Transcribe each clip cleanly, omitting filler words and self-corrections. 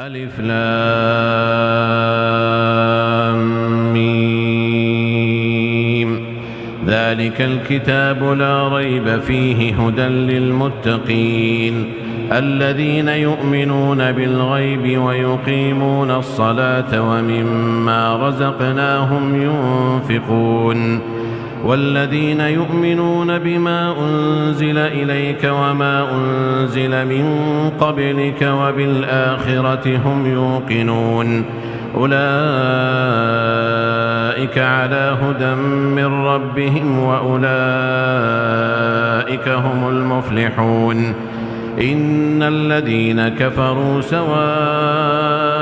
ألف لام ميم. ذلك الكتاب لا ريب فيه هدى للمتقين الذين يؤمنون بالغيب ويقيمون الصلاة ومما رزقناهم ينفقون والذين يؤمنون بما أنزل إليك وما أنزل من قبلك وبالآخرة هم يوقنون أولئك على هدى من ربهم وأولئك هم المفلحون إن الذين كفروا سواء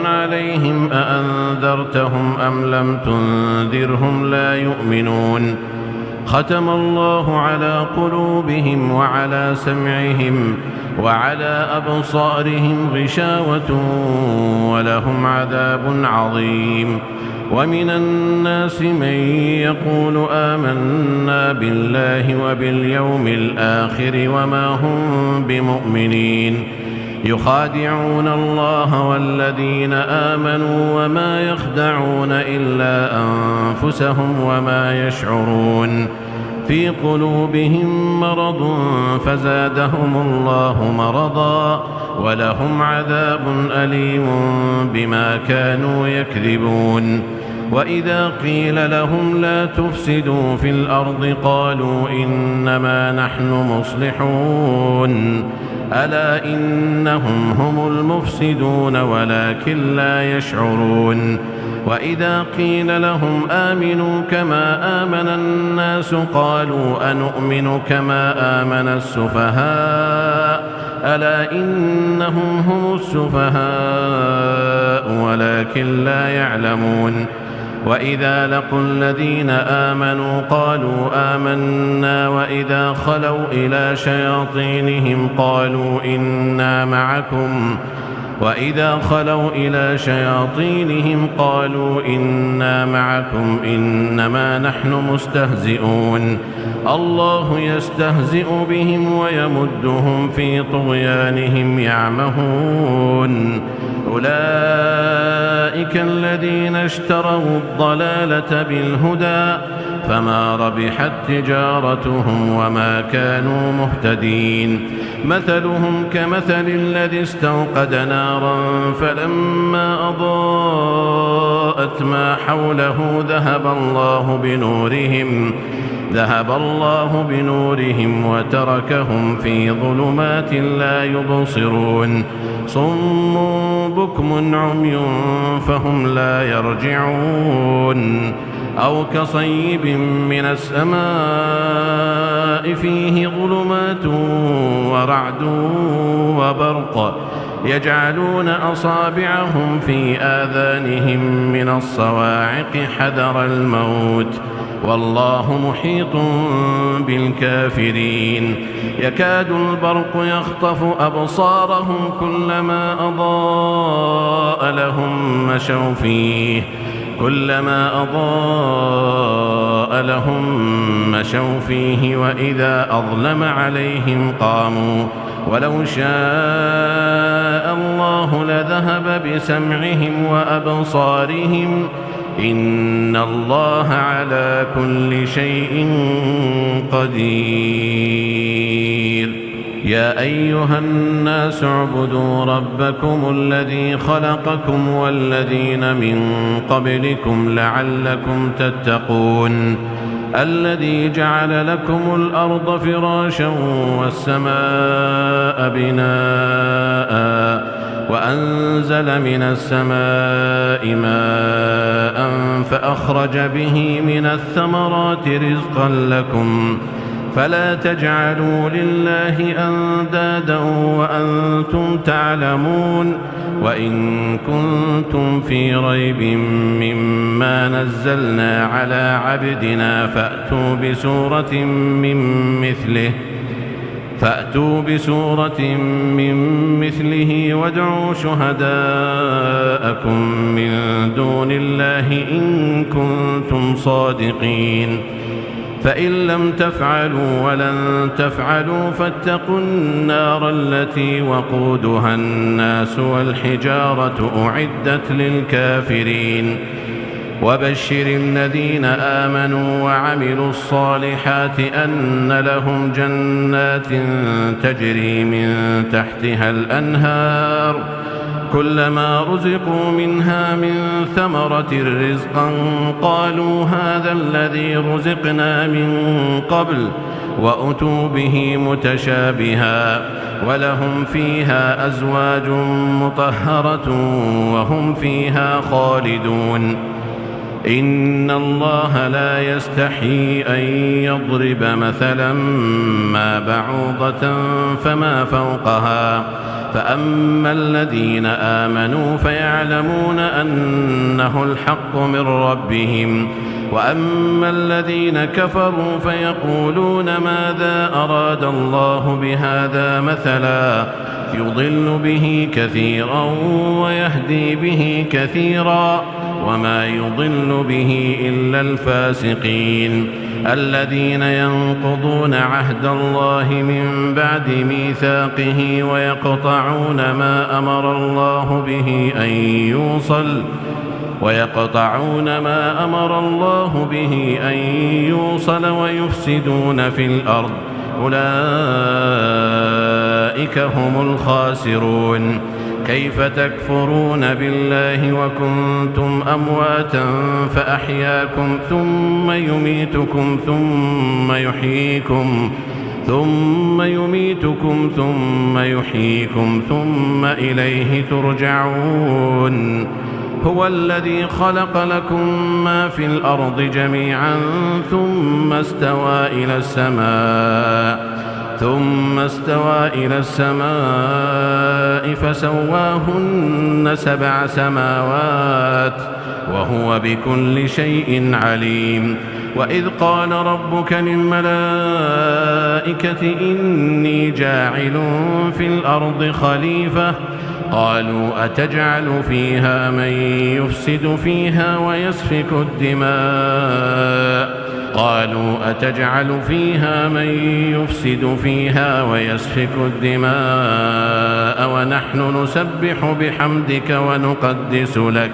عليهم أأنذرتهم أم لم تنذرهم لا يؤمنون ختم الله على قلوبهم وعلى سمعهم وعلى أبصارهم غشاوة ولهم عذاب عظيم ومن الناس من يقول آمنا بالله وباليوم الآخر وما هم بمؤمنين يخادعون الله والذين آمنوا وما يخدعون إلا أنفسهم وما يشعرون في قلوبهم مرض فزادهم الله مرضا ولهم عذاب أليم بما كانوا يكذبون وإذا قيل لهم لا تفسدوا في الأرض قالوا إنما نحن مصلحون ألا إنهم هم المفسدون ولكن لا يشعرون وإذا قيل لهم آمنوا كما آمن الناس قالوا أنؤمن كما آمن السفهاء ألا إنهم هم السفهاء ولكن لا يعلمون وإذا لقوا الذين آمنوا قالوا آمنا وإذا خلوا إلى شياطينهم قالوا إنا معكم إنما نحن مستهزئون الله يستهزئ بهم ويمدهم في طغيانهم يعمهون أولئك الذين اشتروا الضلالة بالهدى فما ربحت تجارتهم وما كانوا مهتدين مثلهم كمثل الذي استوقد نارا فلما أضاءت ما حوله ذهب الله بنورهم وتركهم في ظلمات لا يبصرون صم بكم عمي فهم لا يرجعون أو كصيب من السماء فيه ظلمات ورعد وبرق يجعلون أصابعهم في آذانهم من الصواعق حذر الموت والله محيط بالكافرين يكاد البرق يخطف أبصارهم كلما أضاء لهم مشوا فيه وإذا أظلم عليهم قاموا ولو شاء الله لذهب بسمعهم وأبصارهم إن الله على كل شيء قدير يا أيها الناس اعبدوا ربكم الذي خلقكم والذين من قبلكم لعلكم تتقون الذي جعل لكم الأرض فراشا والسماء بناء وأنزل من السماء ماء فأخرج به من الثمرات رزقا لكم فلا تجعلوا لله أندادا وأنتم تعلمون وإن كنتم في ريب مما نزلنا على عبدنا فأتوا بسورة من مثله وادعوا شهداءكم من دون الله إن كنتم صادقين فإن لم تفعلوا ولن تفعلوا فاتقوا النار التي وقودها الناس والحجارة أعدت للكافرين وبشر الذين آمنوا وعملوا الصالحات أن لهم جنات تجري من تحتها الأنهار كلما رزقوا منها من ثمرة رزقا قالوا هذا الذي رزقنا من قبل وأتوا به متشابها ولهم فيها أزواج مطهرة وهم فيها خالدون إن الله لا يستحيي أن يضرب مثلا ما بعوضة فما فوقها فأما الذين آمنوا فيعلمون أنه الحق من ربهم وأما الذين كفروا فيقولون ماذا أراد الله بهذا مثلا يضل به كثيرا ويهدي به كثيرا وما يضل به إلا الفاسقين الذين ينقضون عهد الله من بعد ميثاقه ويقطعون ما أمر الله به أن يوصل ويفسدون في الأرض أولئك هم الخاسرون كيف تكفرون بالله وكنتم أمواتا فأحياكم ثم يميتكم ثم يحييكم ثم إليه ترجعون هو الذي خلق لكم ما في الأرض جميعا ثم استوى إلى السماء فسواهن 7 سماوات وهو بكل شيء عليم وإذ قال ربك للملائكة إني جاعل في الأرض خليفة قالوا أتجعل فيها من يفسد فيها ويسفك الدماء ونحن نسبح بحمدك ونقدس لك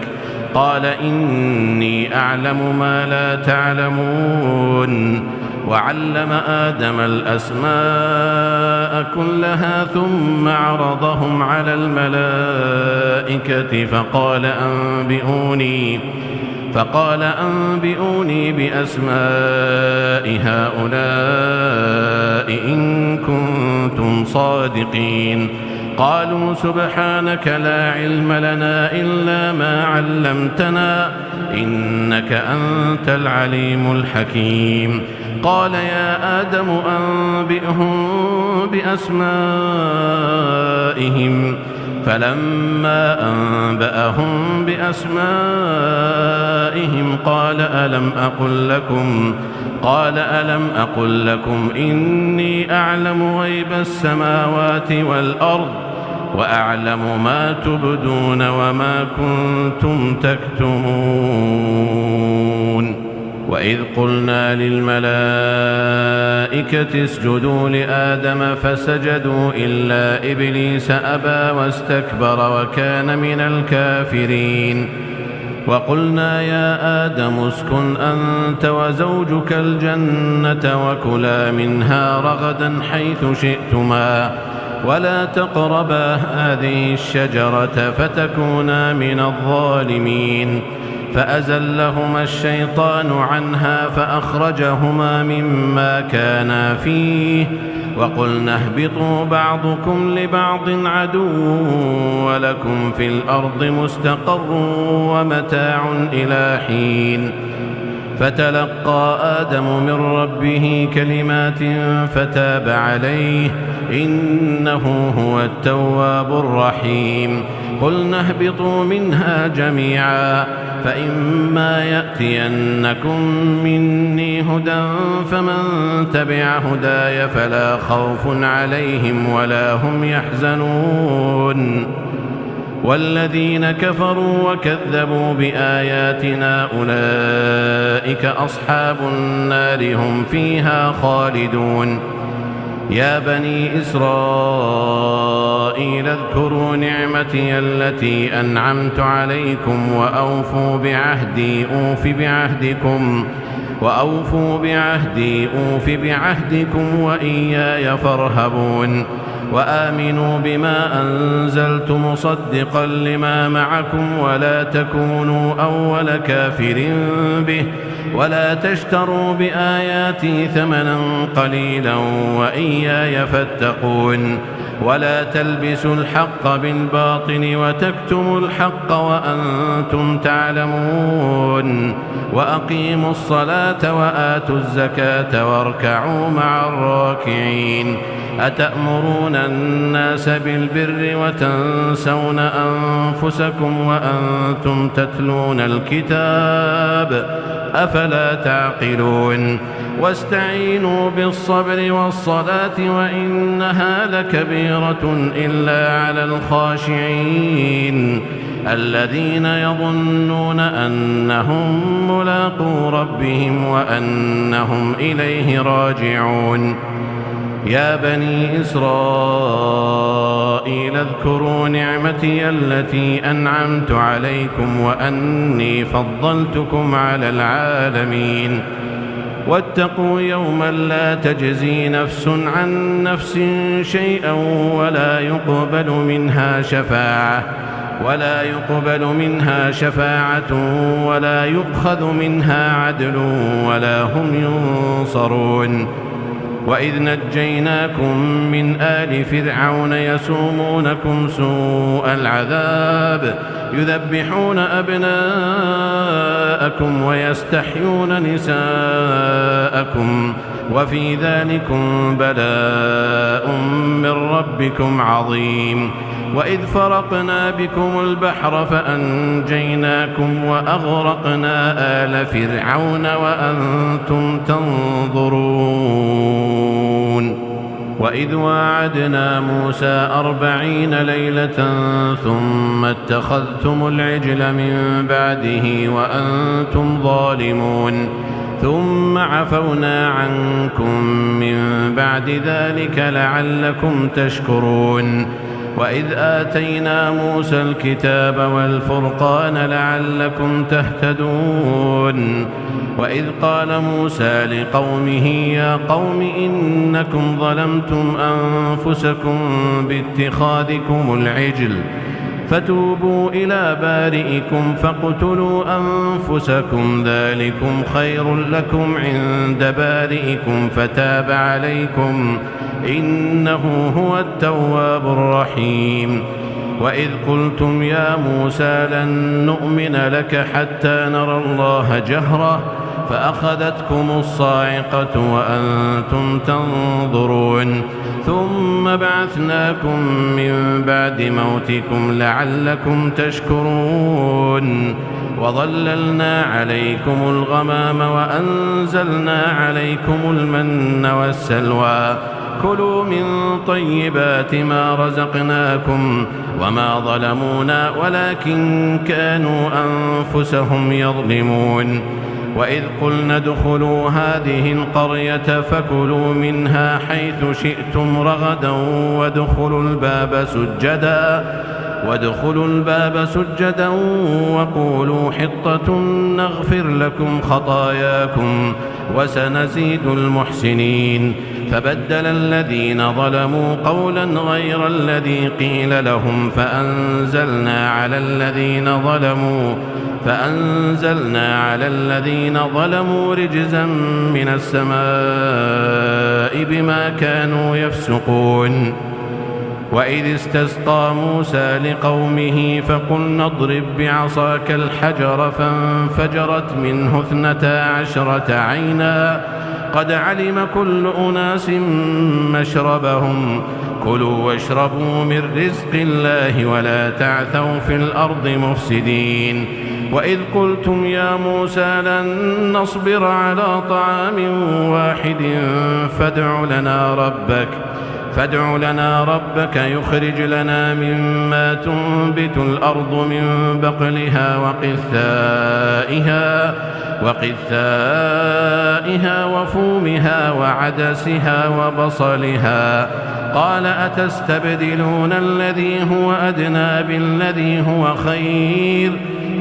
قال إني أعلم ما لا تعلمون وعلم آدم الأسماء كلها ثم عرضهم على الملائكة فقال أنبئوني بأسماء هؤلاء إن كنتم صادقين قالوا سبحانك لا علم لنا إلا ما علمتنا إنك أنت العليم الحكيم قال يا آدم أنبئهم بأسمائهم فلما أنبأهم بأسمائهم قال ألم أقل لكم إني أعلم غيب السماوات والأرض وأعلم ما تبدون وما كنتم تكتمون وإذ قلنا للملائكة اسجدوا لآدم فسجدوا إلا إبليس أبى واستكبر وكان من الكافرين وقلنا يا آدم اسكن أنت وزوجك الجنة وكلا منها رغدا حيث شئتما ولا تقربا هذه الشجرة فتكونا من الظالمين فأزلهما الشيطان عنها فأخرجهما مما كانا فيه وقلنا اهبطوا بعضكم لبعض عدو ولكم في الأرض مستقر ومتاع إلى حين فتلقى آدم من ربه كلمات فتاب عليه إنه هو التواب الرحيم قلنا اهبطوا منها جميعا فإما يأتينكم مني هدى فمن تبع هداي فلا خوف عليهم ولا هم يحزنون والذين كفروا وكذبوا بآياتنا أولئك أصحاب النار هم فيها خالدون. يا بني إسرائيل اذكروا نعمتي التي أنعمت عليكم وأوفوا بعهدي أوف بعهدكم وإياي فارهبون. وآمنوا بما أنزلت مصدقا لما معكم ولا تكونوا أول كافر به ولا تشتروا بآياتي ثمنا قليلا وإياي فاتقون. ولا تلبسوا الحق بالباطل وتكتموا الحق وأنتم تعلمون. وأقيموا الصلاة وآتوا الزكاة واركعوا مع الراكعين. أتأمرون الناس بالبر وتنسون أنفسكم وأنتم تتلون الكتاب أفلا تعقلون. واستعينوا بالصبر والصلاة وإنها لكبيرة إلا على الخاشعين الذين يظنون أنهم ملاقو ربهم وأنهم إليه راجعون. يا بني إسرائيل اذكروا نعمتي التي أنعمت عليكم وأني فضلتكم على العالمين. واتقوا يوما لا تجزي نفس عن نفس شيئا ولا يقبل منها شفاعة ولا يؤخذ منها عدل ولا هم ينصرون. وإذ نجيناكم من آل فرعون يسومونكم سوء العذاب يذبحون أبناءكم ويستحيون نساءكم وفي ذلكم بلاء من ربكم عظيم. وإذ فرقنا بكم البحر فأنجيناكم وأغرقنا آل فرعون وأنتم تنظرون. وإذ واعدنا موسى 40 ليلة ثم اتخذتم العجل من بعده وأنتم ظالمون ثم عفونا عنكم من بعد ذلك لعلكم تشكرون. وإذ آتينا موسى الكتاب والفرقان لعلكم تهتدون. وإذ قال موسى لقومه يا قوم إنكم ظلمتم أنفسكم باتخاذكم العجل فتوبوا إلى بارئكم فاقتلوا أنفسكم ذلكم خير لكم عند بارئكم فتاب عليكم إنه هو التواب الرحيم. وإذ قلتم يا موسى لن نؤمن لك حتى نرى الله جهرة فأخذتكم الصاعقة وأنتم تنظرون ثم بعثناكم من بعد موتكم لعلكم تشكرون. وظللنا عليكم الغمام وأنزلنا عليكم المن والسلوى كلوا من طيبات ما رزقناكم وما ظلمونا ولكن كانوا أنفسهم يظلمون. وإذ قلنا ادخلوا هذه القرية فكلوا منها حيث شئتم رغدا وادخلوا الباب سجدا وقولوا حطة نغفر لكم خطاياكم وسنزيد المحسنين. فبدل الذين ظلموا قولا غير الذي قيل لهم فأنزلنا على الذين ظلموا رجزا من السماء بما كانوا يفسقون. وإذ استسقى موسى لقومه فقلنا اضرب بعصاك الحجر فانفجرت منه 12 عينا قد علم كل أناس مشربهم كلوا واشربوا من رزق الله ولا تعثوا في الأرض مفسدين. وإذ قلتم يا موسى لن نصبر على طعام واحد فادع لنا ربك يخرج لنا مما تنبت الأرض من بقلها وقثائها وفومها وعدسها وبصلها. قال أتستبدلون الذي هو أدنى بالذي هو خير؟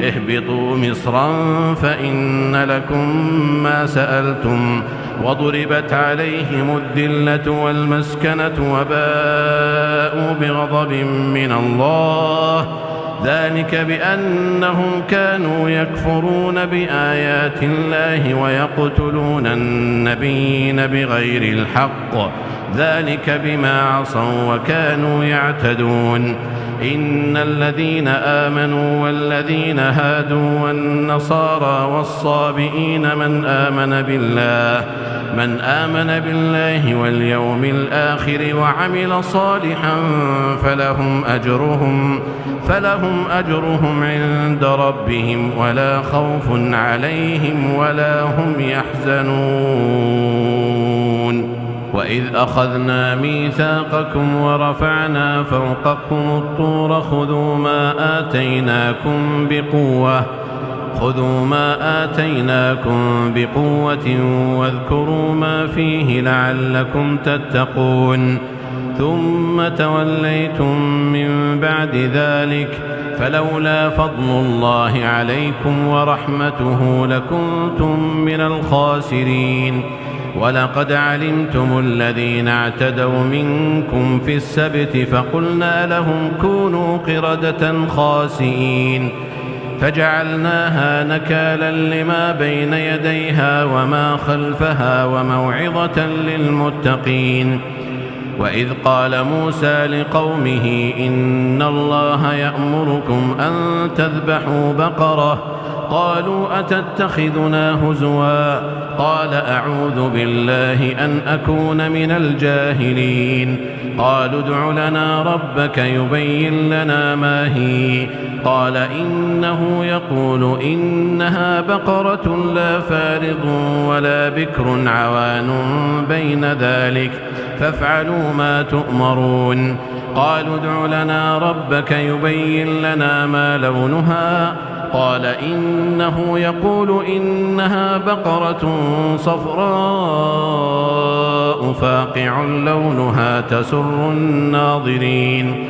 اهبطوا مصرا فإن لكم ما سألتم وضربت عليهم الذلة والمسكنة وباءوا بغضب من الله، ذلك بأنهم كانوا يكفرون بآيات الله ويقتلون النبيين بغير الحق، ذلك بما عصوا وكانوا يعتدون. إن الذين آمنوا والذين هادوا والنصارى والصابئين من آمن بالله واليوم الآخر وعمل صالحا فلهم أجرهم عند ربهم ولا خوف عليهم ولا هم يحزنون. وإذ أخذنا ميثاقكم ورفعنا فوقكم الطور خذوا ما آتيناكم بقوة واذكروا ما فيه لعلكم تتقون. ثم توليتم من بعد ذلك فلولا فضل الله عليكم ورحمته لكنتم من الخاسرين. ولقد علمتم الذين اعتدوا منكم في السبت فقلنا لهم كونوا قردة خاسئين فجعلناها نكالا لما بين يديها وما خلفها وموعظة للمتقين. وإذ قال موسى لقومه إن الله يأمركم أن تذبحوا بقرة قالوا أتتخذنا هزوا قال أعوذ بالله أن أكون من الجاهلين. قالوا ادع لنا ربك يبين لنا ما هي قال إنه يقول إنها بقرة لا فارض ولا بكر عوان بين ذلك فافعلوا ما تؤمرون. قالوا ادع لنا ربك يبين لنا ما لونها قال إنه يقول إنها بقرة صفراء فاقع لونها تسر الناظرين.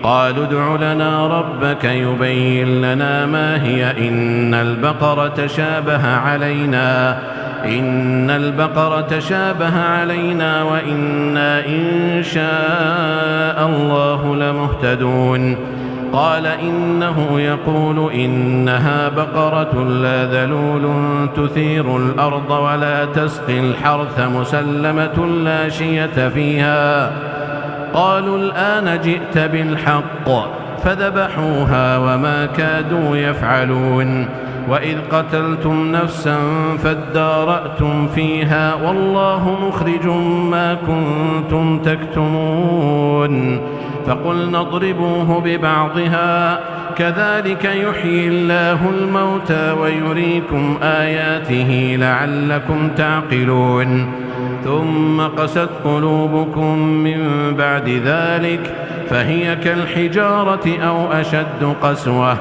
قالوا ادع لنا ربك يبين لنا ما هي إن البقرة تشابه علينا وإنا إن شاء الله لمهتدون. قال إنه يقول إنها بقرة لا ذلول تثير الأرض ولا تسقي الحرث مسلمة لا شية فيها. قالوا الآن جئت بالحق فذبحوها وما كادوا يفعلون. وإذ قتلتم نفسا فادارأتم فيها والله مخرج ما كنتم تكتمون. فقلنا اضربوه ببعضها كذلك يحيي الله الموتى ويريكم آياته لعلكم تعقلون. ثم قست قلوبكم من بعد ذلك فهي كالحجارة أو أشد قسوة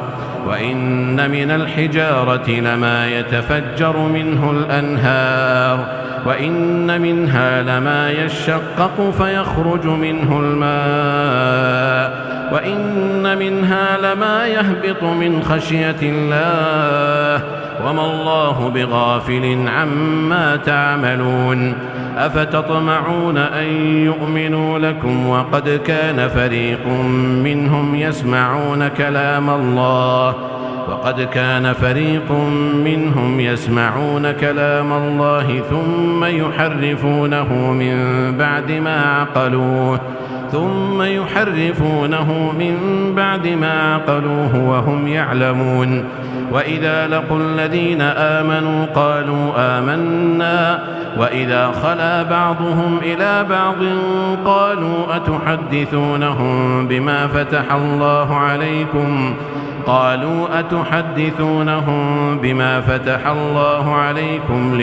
وإن من الحجارة لما يتفجر منه الأنهار وإن منها لما يشقق فيخرج منه الماء وإن منها لما يهبط من خشية الله وما الله بغافل عما تعملون. أفتطمعون أن يؤمنوا لكم وقد كان فريق منهم يسمعون كلام الله ثم يحرفونه من بعد ما عقلوه ثم يحرفونه من بعد ما عقلوه وهم يعلمون. وإذا لقوا الذين آمنوا قالوا آمنا وإذا خلا بعضهم إلى بعض قالوا أتحدثونهم بما فتح الله عليكم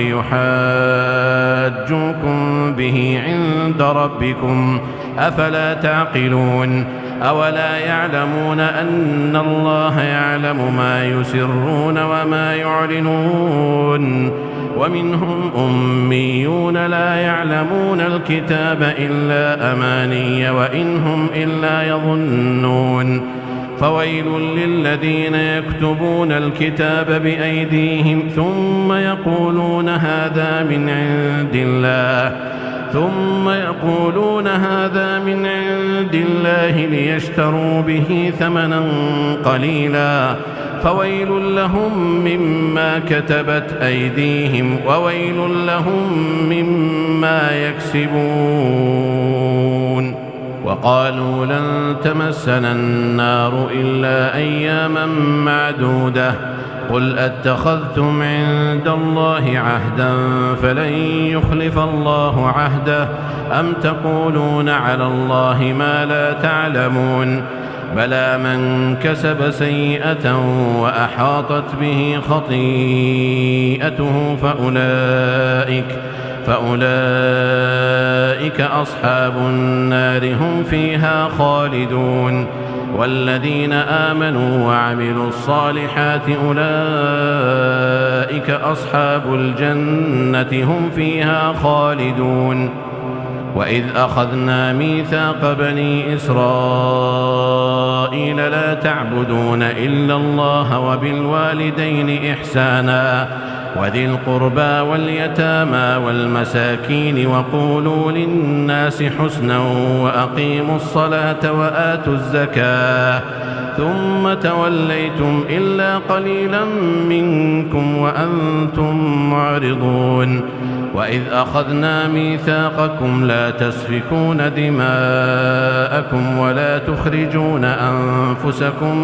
ليحاجوكم به عند ربكم أفلا تعقلون. أولا يعلمون أن الله يعلم ما يسرون وما يعلنون. ومنهم أميون لا يعلمون الكتاب إلا أماني وإن هم إلا يظنون. فويل للذين يكتبون الكتاب بأيديهم ثم يقولون هذا من عند الله ليشتروا به ثمنا قليلا فويل لهم مما كتبت أيديهم وويل لهم مما يكسبون. وقالوا لن تمسنا النار إلا أياما معدودة قل أتخذتم عند الله عهدا فلن يخلف الله عهده أم تقولون على الله ما لا تعلمون. بلى من كسب سيئة وأحاطت به خطيئته فأولئك أصحاب النار هم فيها خالدون. والذين آمنوا وعملوا الصالحات أولئك أصحاب الجنة هم فيها خالدون. وإذ أخذنا ميثاق بني إسرائيل لا تعبدون إلا الله وبالوالدين إحسانا وذي القربى واليتامى والمساكين وقولوا للناس حسنا وأقيموا الصلاة وآتوا الزكاة ثم توليتم إلا قليلا منكم وأنتم معرضون. وإذ أخذنا ميثاقكم لا تسفكون دماءكم ولا تخرجون أنفسكم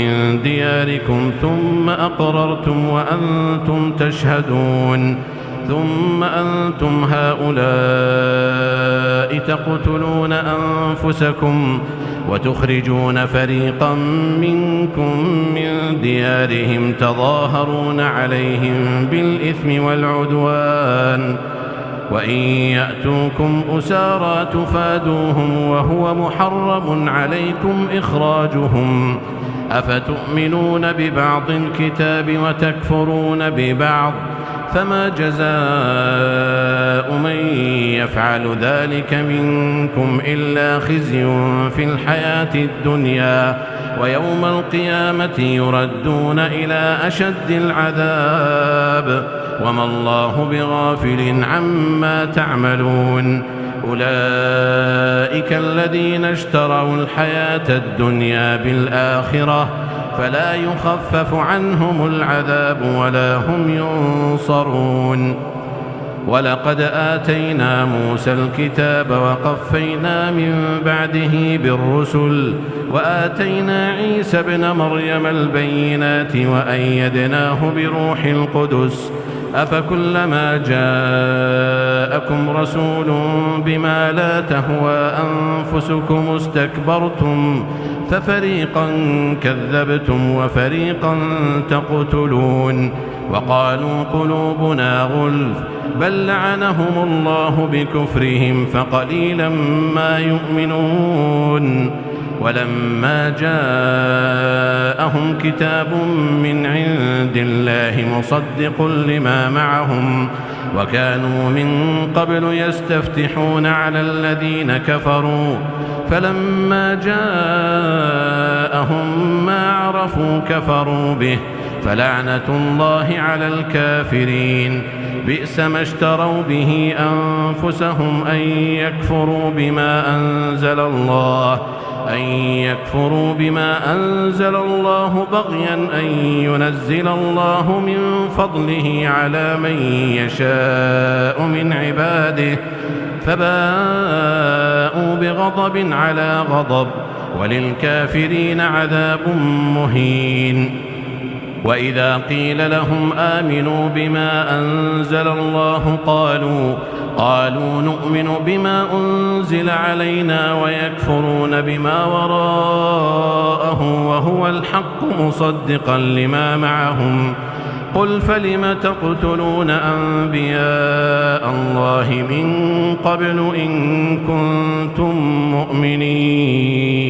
من دياركم ثم أقررتم وأنتم تشهدون. ثم أنتم هؤلاء تقتلون أنفسكم وتخرجون فريقا منكم من ديارهم تظاهرون عليهم بالإثم والعدوان وإن يأتوكم أسارى تفادوهم وهو محرم عليكم إخراجهم أفتؤمنون ببعض الكتاب وتكفرون ببعض فما جزاء من يفعل ذلك منكم إلا خزي في الحياة الدنيا ويوم القيامة يردون إلى أشد العذاب وما الله بغافل عما تعملون. أولئك الذين اشتروا الحياة الدنيا بالآخرة فلا يخفف عنهم العذاب ولا هم ينصرون. ولقد آتينا موسى الكتاب وقفينا من بعده بالرسل وآتينا عيسى ابن مريم البينات وأيدناه بروح القدس أفكلما جاءكم رسول بما لا تهوى أنفسكم استكبرتم ففريقا كذبتم وفريقا تقتلون. وقالوا قلوبنا غلف بل لعنهم الله بكفرهم فقليلا ما يؤمنون. ولما جاءهم كتاب من عند الله مصدق لما معهم وكانوا من قبل يستفتحون على الذين كفروا فلما جاءهم ما عرفوا كفروا به فلعنة الله على الكافرين. بئس ما اشتروا به أنفسهم أن يكفروا بما أنزل الله أن يكفروا بما أنزل الله بغيا أن ينزل الله من فضله على من يشاء من عباده فباءوا بغضب على غضب وللكافرين عذاب مهين. وإذا قيل لهم آمنوا بما أنزل الله قالوا نؤمن بما أنزل علينا ويكفرون بما وراءه وهو الحق مصدقا لما معهم قل فلم تقتلون أنبياء الله من قبل إن كنتم مؤمنين.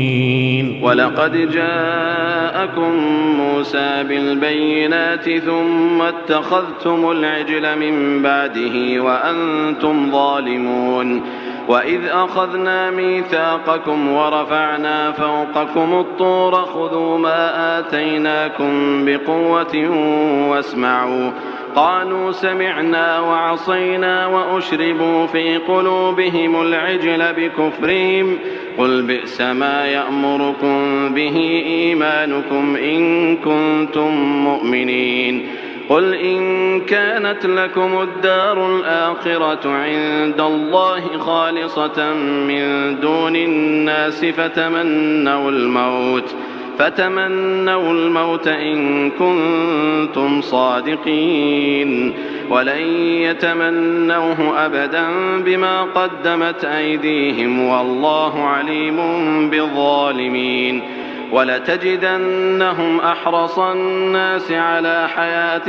ولقد جاءكم موسى بالبينات ثم اتخذتم العجل من بعده وأنتم ظالمون. وإذ أخذنا ميثاقكم ورفعنا فوقكم الطور خذوا ما آتيناكم بقوة واسمعوا قالوا سمعنا وعصينا وأشربوا في قلوبهم العجل بكفرهم قل بئس ما يأمركم به إيمانكم إن كنتم مؤمنين. قل إن كانت لكم الدار الآخرة عند الله خالصة من دون الناس فتمنوا الموت إن كنتم صادقين ولن يتمنوه أبدا بما قدمت أيديهم والله عليم بالظالمين. ولتجدنهم أحرص الناس على حياة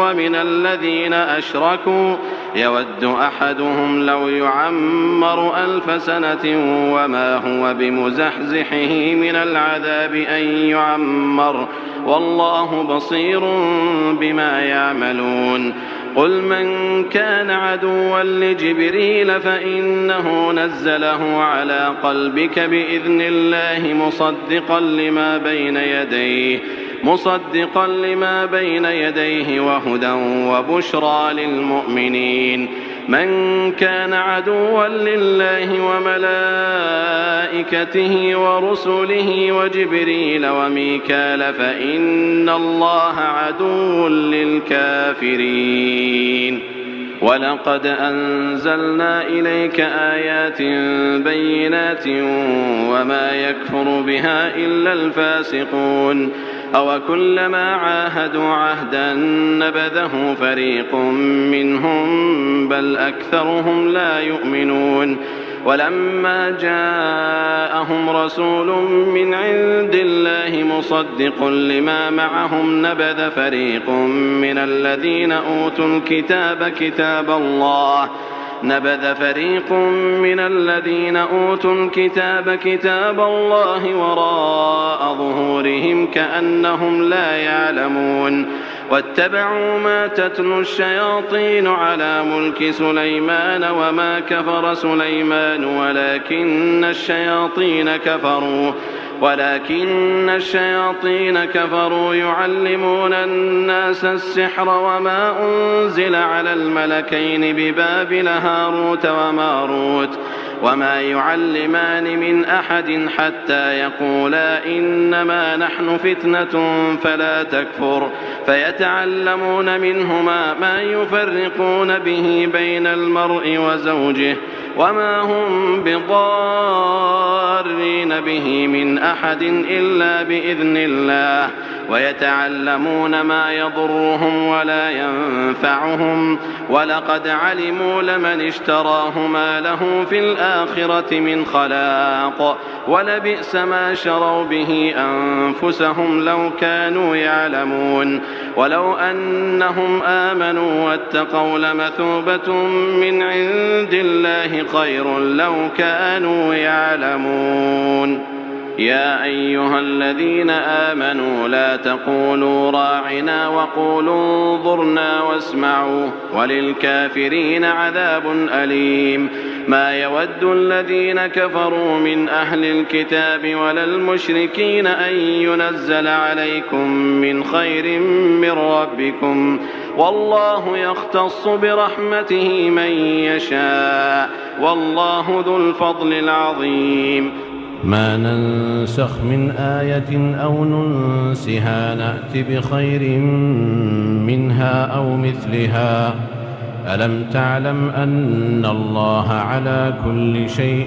ومن الذين أشركوا يود أحدهم لو يعمر 1000 سنة وما هو بمزحزحه من العذاب أن يعمر والله بصير بما يعملون. قل من كان عدوا لجبريل فإنه نزله على قلبك بإذن الله مصدقا لما بين يديه وهدى وبشرى للمؤمنين. من كان عدوا لله وملائكته ورسله وجبريل وميكال فإن الله عدو للكافرين. ولقد أنزلنا إليك آيات بينات وما يكفر بها إلا الفاسقون. أوكلما عاهدوا عهدا نبذه فريق منهم بل أكثرهم لا يؤمنون. ولما جاءهم رسول من عند الله مصدق لما معهم نبذ فريق من الذين أوتوا الكتاب كتاب الله وراء ظهورهم كأنهم لا يعلمون. واتبعوا ما تتلو الشياطين على ملك سليمان وما كفر سليمان ولكن الشياطين كفروا يعلمون الناس السحر وما أنزل على الملكين ببابل هاروت وماروت وما يعلمان من أحد حتى يقولا إنما نحن فتنة فلا تكفر فيتعلمون منهما ما يفرقون به بين المرء وزوجه وما هم بضارين به من أحد إلا بإذن الله ويتعلمون ما يضرهم ولا ينفعهم ولقد علموا لمن اشتراه ما له في الآخرة من خلاق ولبئس ما شروا به أنفسهم لو كانوا يعلمون. ولو أنهم آمنوا واتقوا لمثوبة من عند الله خير لو كانوا يعلمون. يا أيها الذين آمنوا لا تقولوا راعنا وقولوا انظرنا واسمعوا وللكافرين عذاب أليم. ما يود الذين كفروا من أهل الكتاب ولا المشركين أن ينزل عليكم من خير من ربكم والله يختص برحمته من يشاء والله ذو الفضل العظيم. ما ننسخ من آية أو ننسها نأت بخير منها أو مثلها ألم تعلم أن الله على كل شيء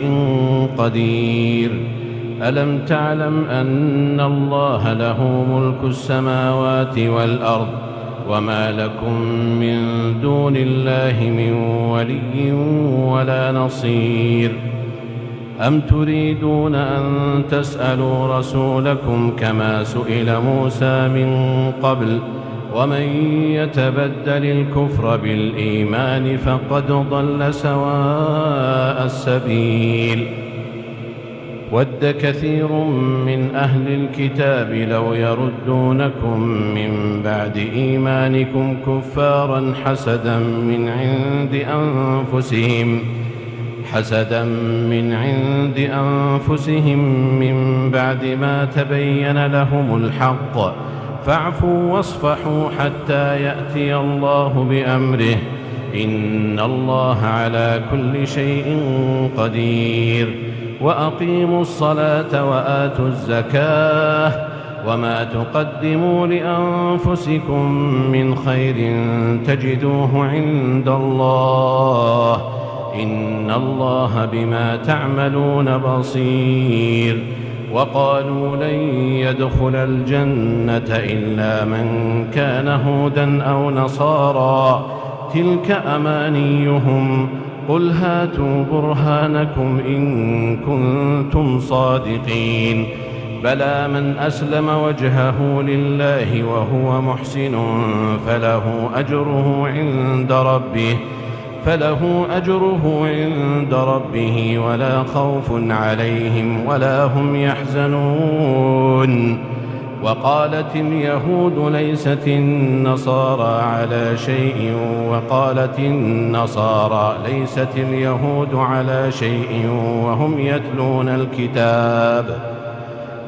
قدير ألم تعلم أن الله له ملك السماوات والأرض وما لكم من دون الله من ولي ولا نصير أم تريدون أن تسألوا رسولكم كما سئل موسى من قبل ومن يتبدل الكفر بالإيمان فقد ضل سواء السبيل ود كثير من أهل الكتاب لو يردونكم من بعد إيمانكم كفارا حسدا من عند أنفسهم من بعد ما تبين لهم الحق فاعفوا واصفحوا حتى يأتي الله بأمره إن الله على كل شيء قدير وأقيموا الصلاة وآتوا الزكاة وما تقدموا لأنفسكم من خير تجدوه عند الله إن الله بما تعملون بصير وقالوا لن يدخل الجنة إلا من كان هودا أو نصارى تلك أمانيهم قل هاتوا برهانكم إن كنتم صادقين بلى من أسلم وجهه لله وهو محسن فله أجره عند ربه ولا خوف عليهم ولا هم يحزنون وقالت اليهود ليست النصارى على شيء وقالت النصارى ليست اليهود على شيء وهم يتلون الكتاب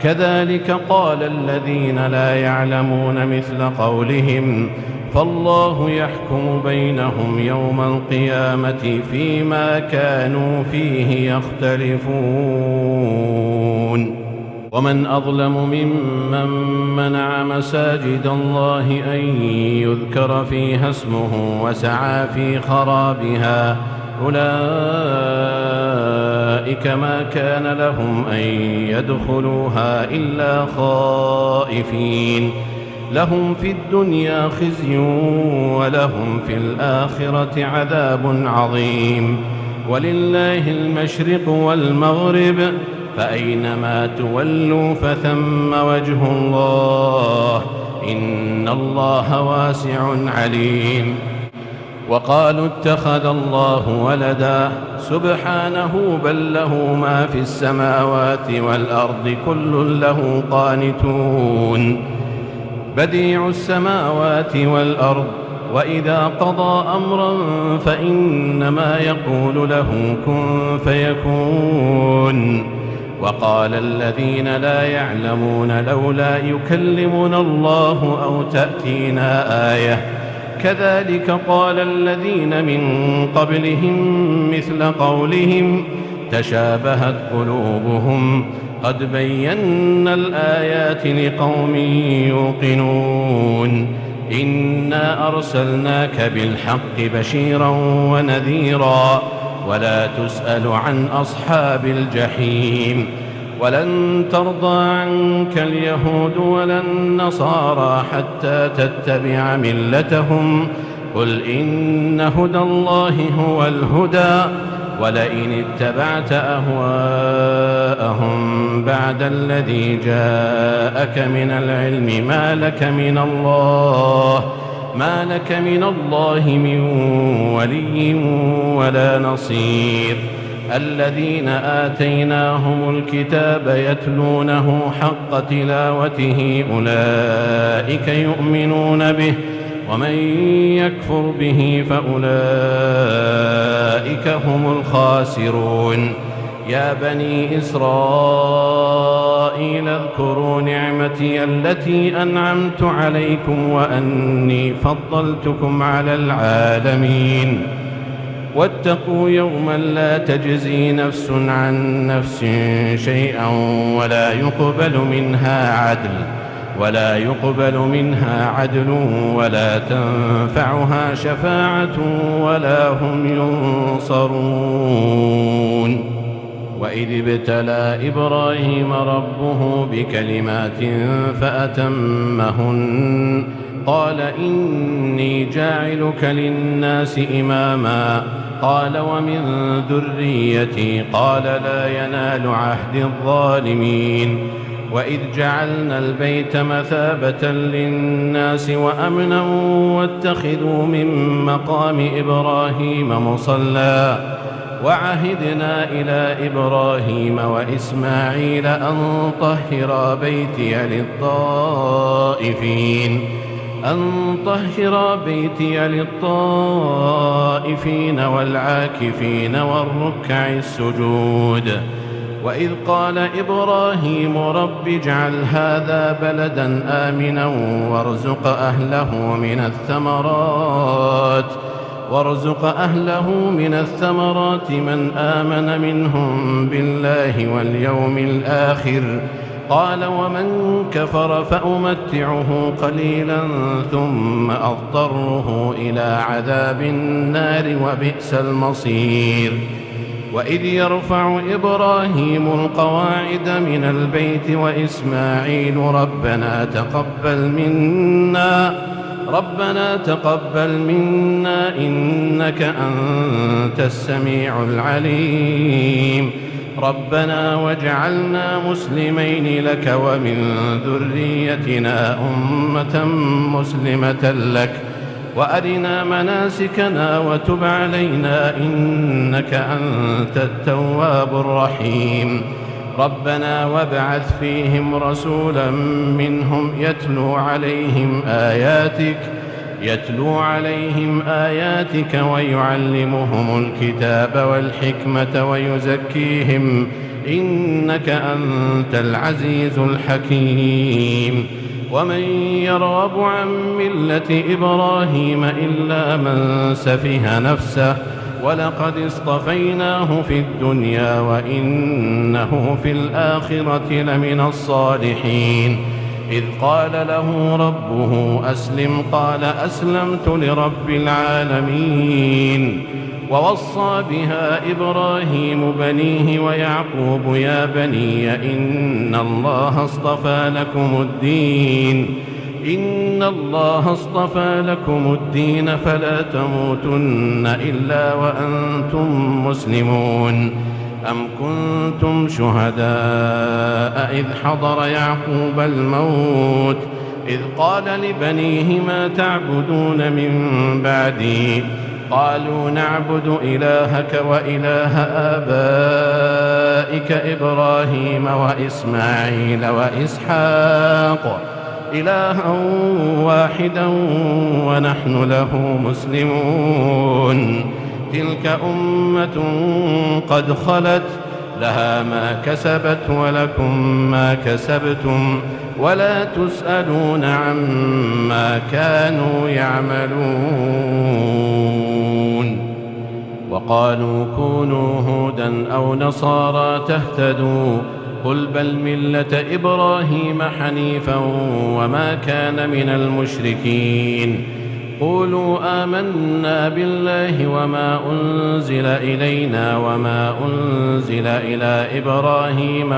كذلك قال الذين لا يعلمون مثل قولهم فالله يحكم بينهم يوم القيامة فيما كانوا فيه يختلفون ومن أظلم ممن منع مساجد الله أن يذكر فيها اسمه وسعى في خرابها أولئك ما كان لهم أن يدخلوها إلا خائفين لهم في الدنيا خزي ولهم في الآخرة عذاب عظيم ولله المشرق والمغرب فأينما تولوا فثم وجه الله إن الله واسع عليم وقالوا اتخذ الله ولدا سبحانه بل له ما في السماوات والأرض كل له قانتون بديع السماوات والأرض وإذا قضى أمرا فإنما يقول له كن فيكون وقال الذين لا يعلمون لولا يكلمنا الله أو تأتينا آية كذلك قال الذين من قبلهم مثل قولهم تشابهت قلوبهم قد بينا الآيات لقوم يوقنون إنا أرسلناك بالحق بشيرا ونذيرا ولا تسأل عن أصحاب الجحيم ولن ترضى عنك اليهود ولا النصارى حتى تتبع ملتهم قل إن هدى الله هو الهدى ولئن اتبعت أهواءهم بعد الذي جاءك من العلم ما لك من الله من ولي ولا نصير الذين آتيناهم الكتاب يتلونه حق تلاوته أولئك يؤمنون به ومن يكفر به فأولئك هم الخاسرون يا بني إسرائيل اذكروا نعمتي التي أنعمت عليكم وأني فضلتكم على العالمين واتقوا يوما لا تجزي نفس عن نفس شيئا ولا يقبل منها عدل ولا تنفعها شفاعة ولا هم ينصرون. وإذ ابتلى إبراهيم ربه بكلمات فأتمهن قال إني جاعلك للناس إماما قال ومن ذريتي قال لا ينال عهد الظالمين. وإذ جعلنا البيت مثابة للناس وأمنا واتخذوا من مقام إبراهيم مصلى وعهدنا إلى إبراهيم وإسماعيل أن طهر بيتي للطائفين والعاكفين والركع السجود. وإذ قال إبراهيم رب اجعل هذا بلدا آمنا وارزق أهله من الثمرات من آمن منهم بالله واليوم الآخر قال ومن كفر فأمتعه قليلا ثم أضطره إلى عذاب النار وبئس المصير. وإذ يرفع إبراهيم القواعد من البيت وإسماعيل ربنا تقبل منا إنك أنت السميع العليم ربنا واجعلنا مسلمين لك ومن ذريتنا أمة مسلمة لك وأرنا مناسكنا وتب علينا إنك أنت التواب الرحيم ربنا وابعث فيهم رسولا منهم يتلو عليهم آياتك ويعلمهم الكتاب والحكمة ويزكيهم إنك أنت العزيز الحكيم. ومن يرغب عن ملة إبراهيم إلا من سفه نفسه ولقد اصطفيناه في الدنيا وإنه في الآخرة لمن الصالحين. إذ قال له ربه أسلم قال أسلمت لرب العالمين. ووصى بها إبراهيم بنيه ويعقوب يا بني إن الله اصطفى لكم الدين فلا تموتن إلا وأنتم مسلمون. أم كنتم شهداء إذ حضر يعقوب الموت إذ قال لبنيه ما تعبدون من بعدي قالوا نعبد إلهك وإله آبائك إبراهيم وإسماعيل وإسحاق إلها واحدا ونحن له مسلمون. تلك أمة قد خلت لها ما كسبت ولكم ما كسبتم ولا تسألون عما كانوا يعملون. وقالوا كونوا هودا أو نصارى تهتدوا قل بل ملة إبراهيم حنيفا وما كان من المشركين. قولوا آمنا بالله وما أنزل إلينا وما أنزل إلى إبراهيم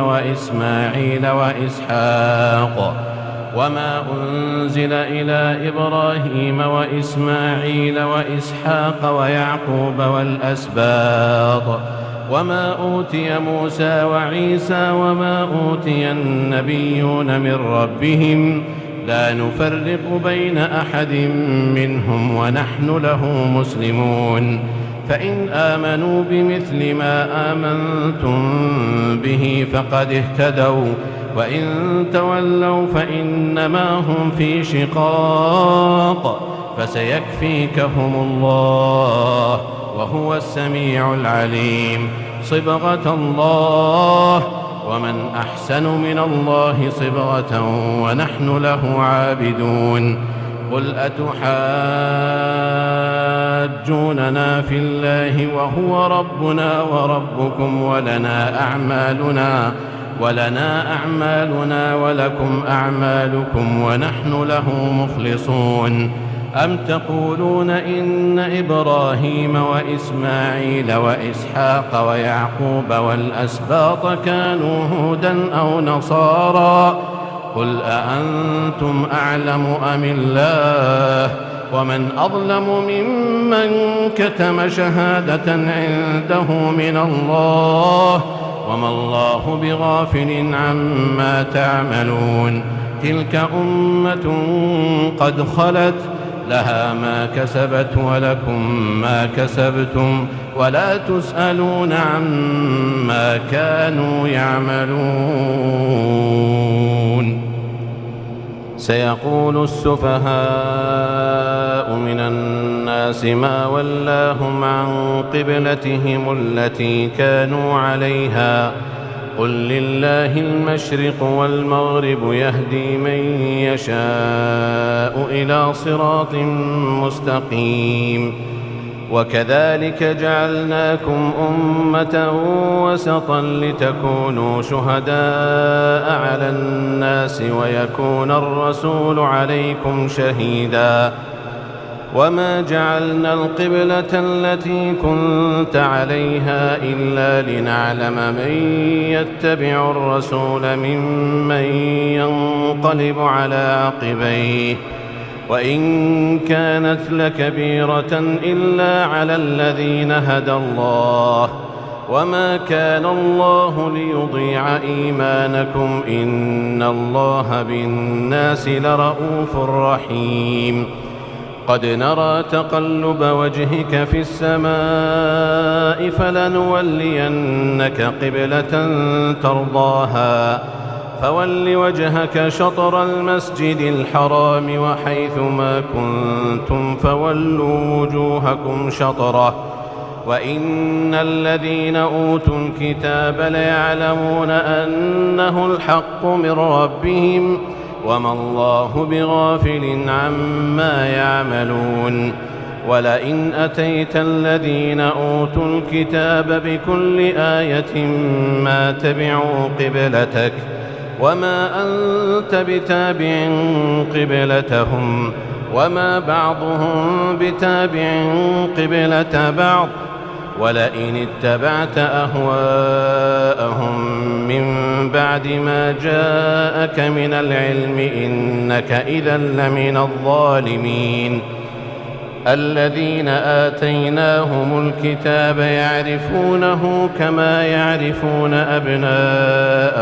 وإسماعيل وإسحاق ويعقوب والأسباط وما أوتي موسى وعيسى وما أوتي النبيون من ربهم لا نفرق بين أحد منهم ونحن له مسلمون. فإن آمنوا بمثل ما آمنتم به فقد اهتدوا وإن تولوا فإنما هم في شقاق فسيكفيكهم الله وهو السميع العليم. صبغة الله ومن أحسن من الله صبغة ونحن له عابدون. قل أتحاجوننا يحاجوننا في الله وهو ربنا وربكم ولنا أعمالنا ولكم أعمالكم ونحن له مخلصون أم تقولون إن إبراهيم وإسماعيل وإسحاق ويعقوب والأسباط كانوا هودا أو نصارى قل أأنتم أعلم أم الله ومن أظلم ممن كتم شهادة عنده من الله وما الله بغافل عما تعملون تلك أمة قد خلت لها ما كسبت ولكم ما كسبتم ولا تسألون عما كانوا يعملون سيقول السفهاء من الناس ما ولاهم عن قبلتهم التي كانوا عليها قل لله المشرق والمغرب يهدي من يشاء إلى صراط مستقيم وكذلك جعلناكم أمة وسطا لتكونوا شهداء على الناس ويكون الرسول عليكم شهيدا وما جعلنا القبلة التي كنت عليها إلا لنعلم من يتبع الرسول ممن ينقلب على عقبيه وإن كانت لكبيرة إلا على الذين هدى الله وما كان الله ليضيع إيمانكم إن الله بالناس لرؤوف رحيم قد نرى تقلب وجهك في السماء فلنولينك قبلة ترضاها فول وجهك شطر المسجد الحرام وحيث ما كنتم فولوا وجوهكم شطره وإن الذين أوتوا الكتاب ليعلمون أنه الحق من ربهم وما الله بغافل عما يعملون ولئن أتيت الذين أوتوا الكتاب بكل آية ما تبعوا قبلتك وما أنت بتابع قبلتهم وما بعضهم بتابع قبلة بعض ولئن اتبعت أهواءهم من بعد ما جاءك من العلم إنك إذا لمن الظالمين الذين آتيناهم الكتاب يعرفونه كما يعرفون أبناءهم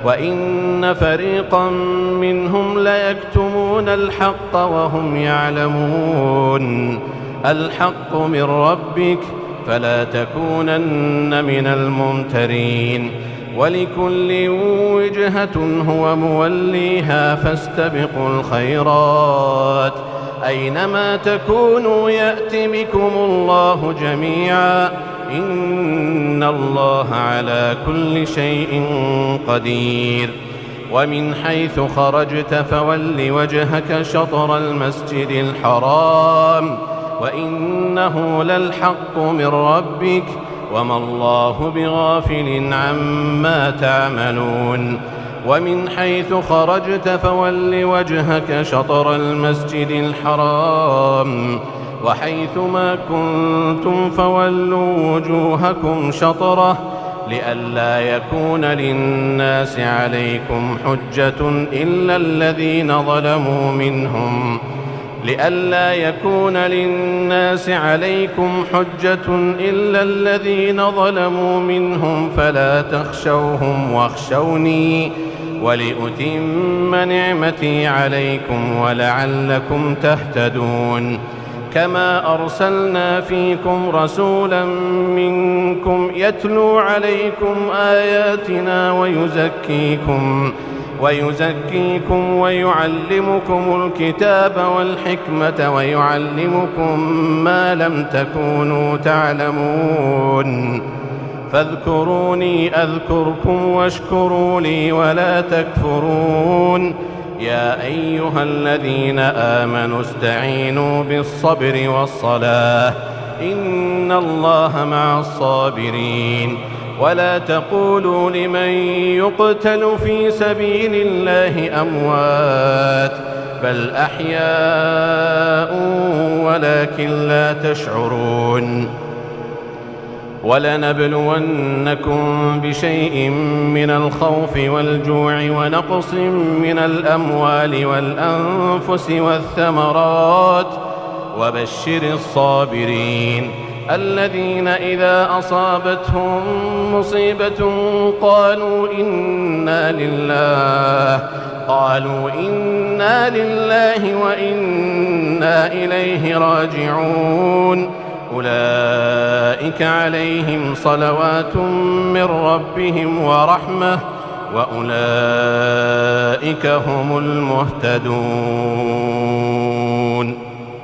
وإن فريقا منهم ليكتمون الحق وهم يعلمون الحق من ربك فلا تكونن من الممترين ولكل وجهة هو موليها فاستبقوا الخيرات أينما تكونوا يأت بكم الله جميعا إن الله على كل شيء قدير ومن حيث خرجت فول وجهك شطر المسجد الحرام وإنه للحق من ربك وما الله بغافل عما تعملون ومن حيث خرجت فول وجهك شطر المسجد الحرام وحيث ما كنتم فولوا وجوهكم شطره لئلا يكون للناس عليكم حجة إلا الذين ظلموا منهم فلا تخشوهم واخشوني ولأتم نعمتي عليكم ولعلكم تهتدون كما أرسلنا فيكم رسولا منكم يتلو عليكم آياتنا ويزكيكم ويعلمكم الكتاب والحكمة ويعلمكم ما لم تكونوا تعلمون فاذكروني أذكركم واشكروا لي ولا تكفرون يا أيها الذين آمنوا استعينوا بالصبر والصلاة إن الله مع الصابرين ولا تقولوا لمن يقتل في سبيل الله أموات بل أحياء ولكن لا تشعرون ولنبلونكم بشيء من الخوف والجوع ونقص من الأموال والأنفس والثمرات وبشر الصابرين الذين إذا أصابتهم مصيبة قالوا إنا لله وإنا إليه راجعون أولئك عليهم صلوات من ربهم ورحمة وأولئك هم المهتدون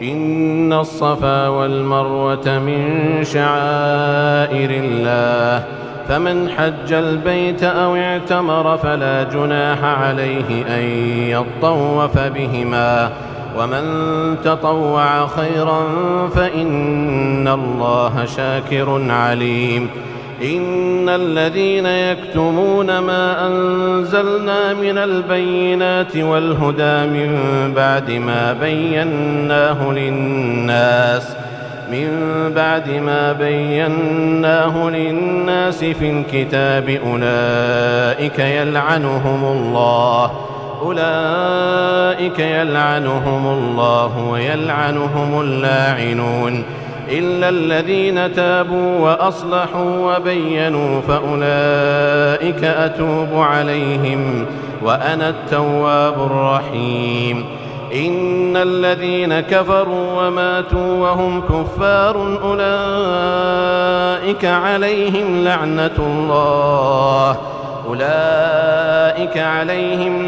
إن الصفا والمروة من شعائر الله فمن حج البيت أو اعتمر فلا جناح عليه أن يطوف بهما ومن تطوع خيرا فإن الله شاكر عليم إن الذين يكتمون ما أنزلنا من البينات والهدى من بعد ما بيناه للناس في الكتاب أولئك يلعنهم الله ويلعنهم اللاعنون إلا الذين تابوا وأصلحوا وبينوا فأولئك أتوب عليهم وأنا التواب الرحيم إن الذين كفروا وماتوا وهم كفار أولئك عليهم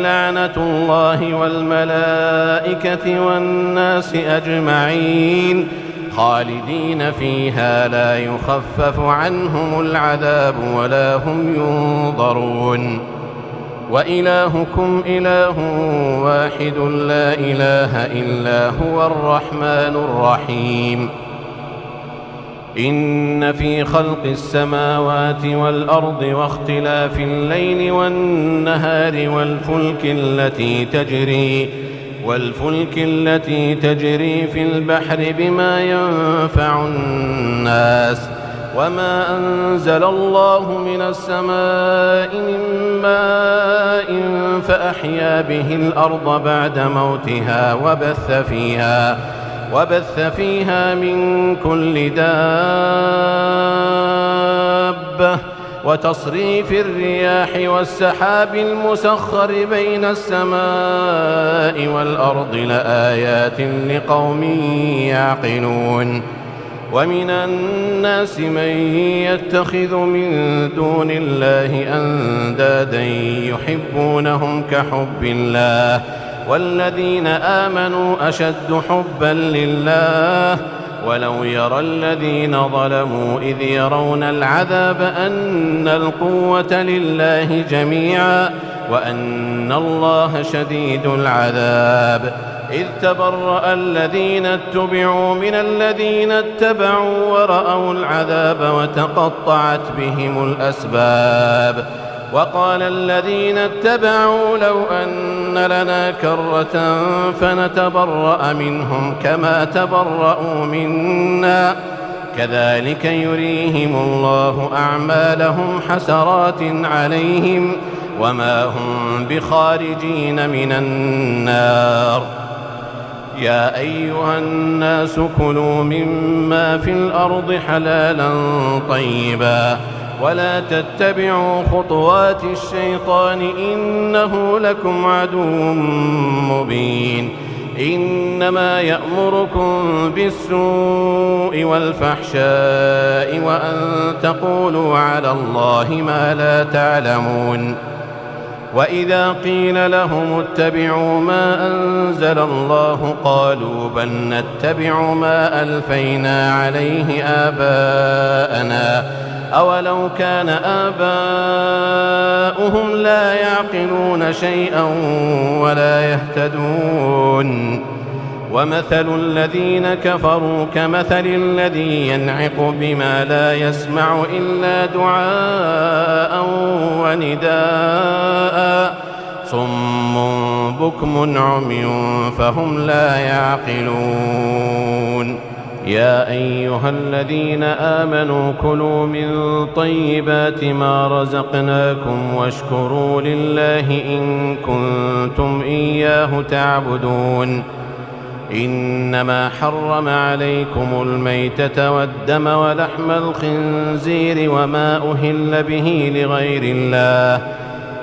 لعنة الله والملائكة والناس أجمعين خالدين فيها لا يخفف عنهم العذاب ولا هم ينظرون وإلهكم إله واحد لا إله إلا هو الرحمن الرحيم إن في خلق السماوات والأرض واختلاف الليل والنهار والفلك التي تجري في البحر بما ينفع الناس وما أنزل الله من السماء من ماء فأحيا به الأرض بعد موتها وبث فيها من كل دابة وتصريف الرياح والسحاب المسخر بين السماء والأرض لآيات لقوم يعقلون ومن الناس من يتخذ من دون الله أندادا يحبونهم كحب الله والذين آمنوا أشد حبا لله ولو يرى الذين ظلموا إذ يرون العذاب أن القوة لله جميعا وأن الله شديد العذاب إذ تبرأ الذين اتبعوا من الذين اتبعوا ورأوا العذاب وتقطعت بهم الأسباب وقال الذين اتبعوا لو أن لنا كرة فنتبرأ منهم كما تبرأوا منا كذلك يريهم الله أعمالهم حسرات عليهم وما هم بخارجين من النار يا أيها الناس كلوا مما في الأرض حلالا طيبا ولا تتبعوا خطوات الشيطان إنه لكم عدو مبين إنما يأمركم بالسوء والفحشاء وأن تقولوا على الله ما لا تعلمون وإذا قيل لهم اتبعوا ما أنزل الله قالوا بل نتبع ما ألفينا عليه آباءنا أولو كان آباؤهم لا يعقلون شيئا ولا يهتدون ومثل الذين كفروا كمثل الذي ينعق بما لا يسمع إلا دعاء ونداء صم بكم عمي فهم لا يعقلون يا أيها الذين آمنوا كلوا من طيبات ما رزقناكم واشكروا لله إن كنتم إياه تعبدون إنما حرم عليكم الميتة والدم ولحم الخنزير وما أهل به لغير الله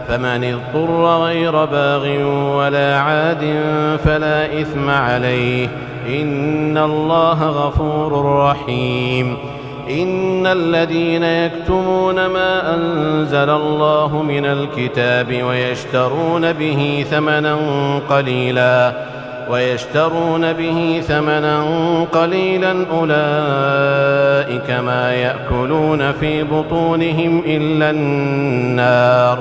فمن اضطر غير باغ ولا عاد فلا إثم عليه إن الله غفور رحيم إن الذين يكتمون ما أنزل الله من الكتاب ويشترون به ثمنا قليلا أولئك ما يأكلون في بطونهم إلا النار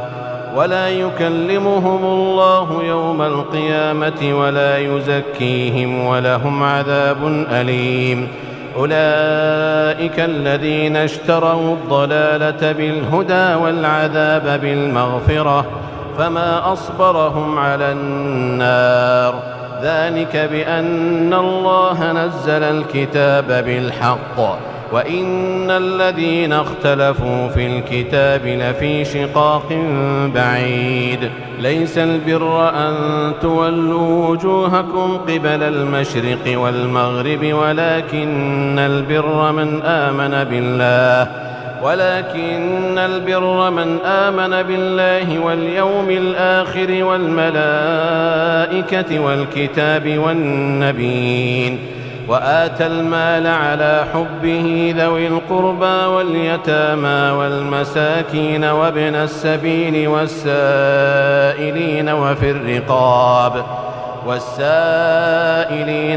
ولا يكلمهم الله يوم القيامة ولا يزكيهم ولهم عذاب أليم أولئك الذين اشتروا الضلالة بالهدى والعذاب بالمغفرة فما أصبرهم على النار ذلك بأن الله نزل الكتاب بالحق وإن الذين اختلفوا في الكتاب لفي شقاق بعيد ليس البر أن تولوا وجوهكم قبل المشرق والمغرب ولكن البر من آمن بالله واليوم الآخر والملائكة والكتاب والنبيين وآتى المال على حبه ذوي القربى واليتامى والمساكين وابن السبيل والسائلين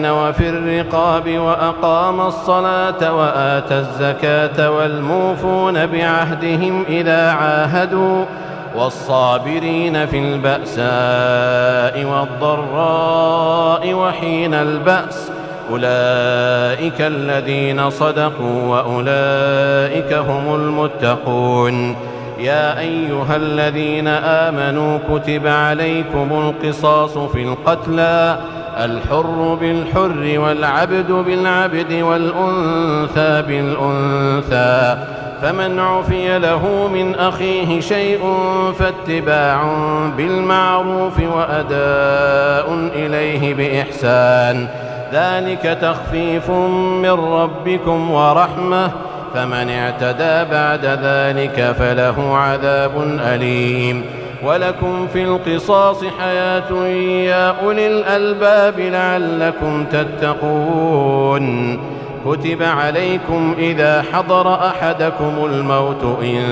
وفي الرقاب وأقام الصلاة وآتى الزكاة والموفون بعهدهم إذا عاهدوا والصابرين في البأساء والضراء وحين البأس أولئك الذين صدقوا وأولئك هم المتقون يا أيها الذين آمنوا كتب عليكم القصاص في القتلى الحر بالحر والعبد بالعبد والأنثى بالأنثى فمن عفي له من أخيه شيء فاتباع بالمعروف وأداء إليه بإحسان ذلك تخفيف من ربكم ورحمة فمن اعتدى بعد ذلك فله عذاب أليم ولكم في القصاص حياة يا أولي الألباب لعلكم تتقون كتب عليكم إذا حضر أحدكم الموت إن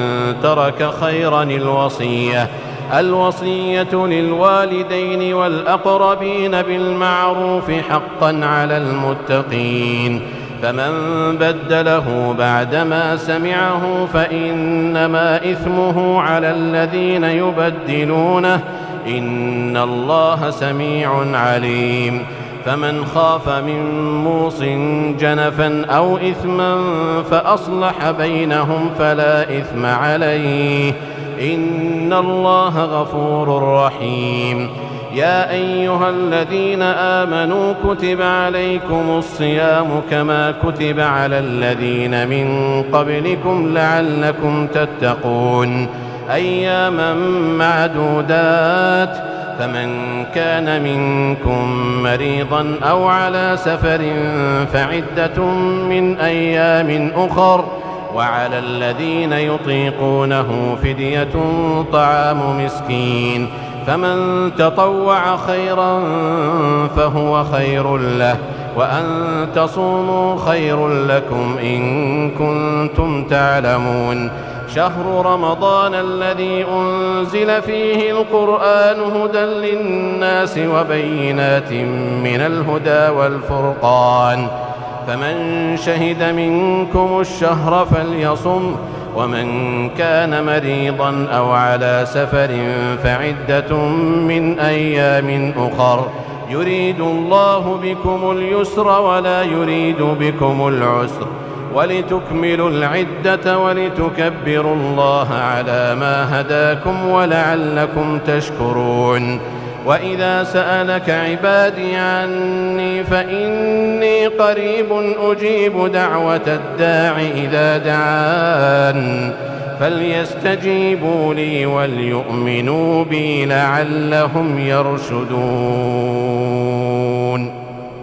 ترك خيرا الوصية للوالدين والأقربين بالمعروف حقا على المتقين فمن بدله بعدما سمعه فإنما إثمه على الذين يبدلونه إن الله سميع عليم فمن خاف من موص جنفا أو إثما فأصلح بينهم فلا إثم عليه إن الله غفور رحيم يا أيها الذين آمنوا كتب عليكم الصيام كما كتب على الذين من قبلكم لعلكم تتقون أياما معدودات فمن كان منكم مريضا أو على سفر فعدة من أيام أخر وعلى الذين يطيقونه فدية طعام مسكين فمن تطوع خيرا فهو خير له وأن تصوموا خير لكم إن كنتم تعلمون شهر رمضان الذي أنزل فيه القرآن هدى للناس وبينات من الهدى والفرقان فمن شهد منكم الشهر فليصم ومن كان مريضا أو على سفر فعدة من أيام أخر يريد الله بكم اليسر ولا يريد بكم العسر ولتكملوا العدة ولتكبروا الله على ما هداكم ولعلكم تشكرون. وإذا سألك عبادي عني فإني قريب أجيب دعوة الداع إذا دعان فليستجيبوا لي وليؤمنوا بي لعلهم يرشدون.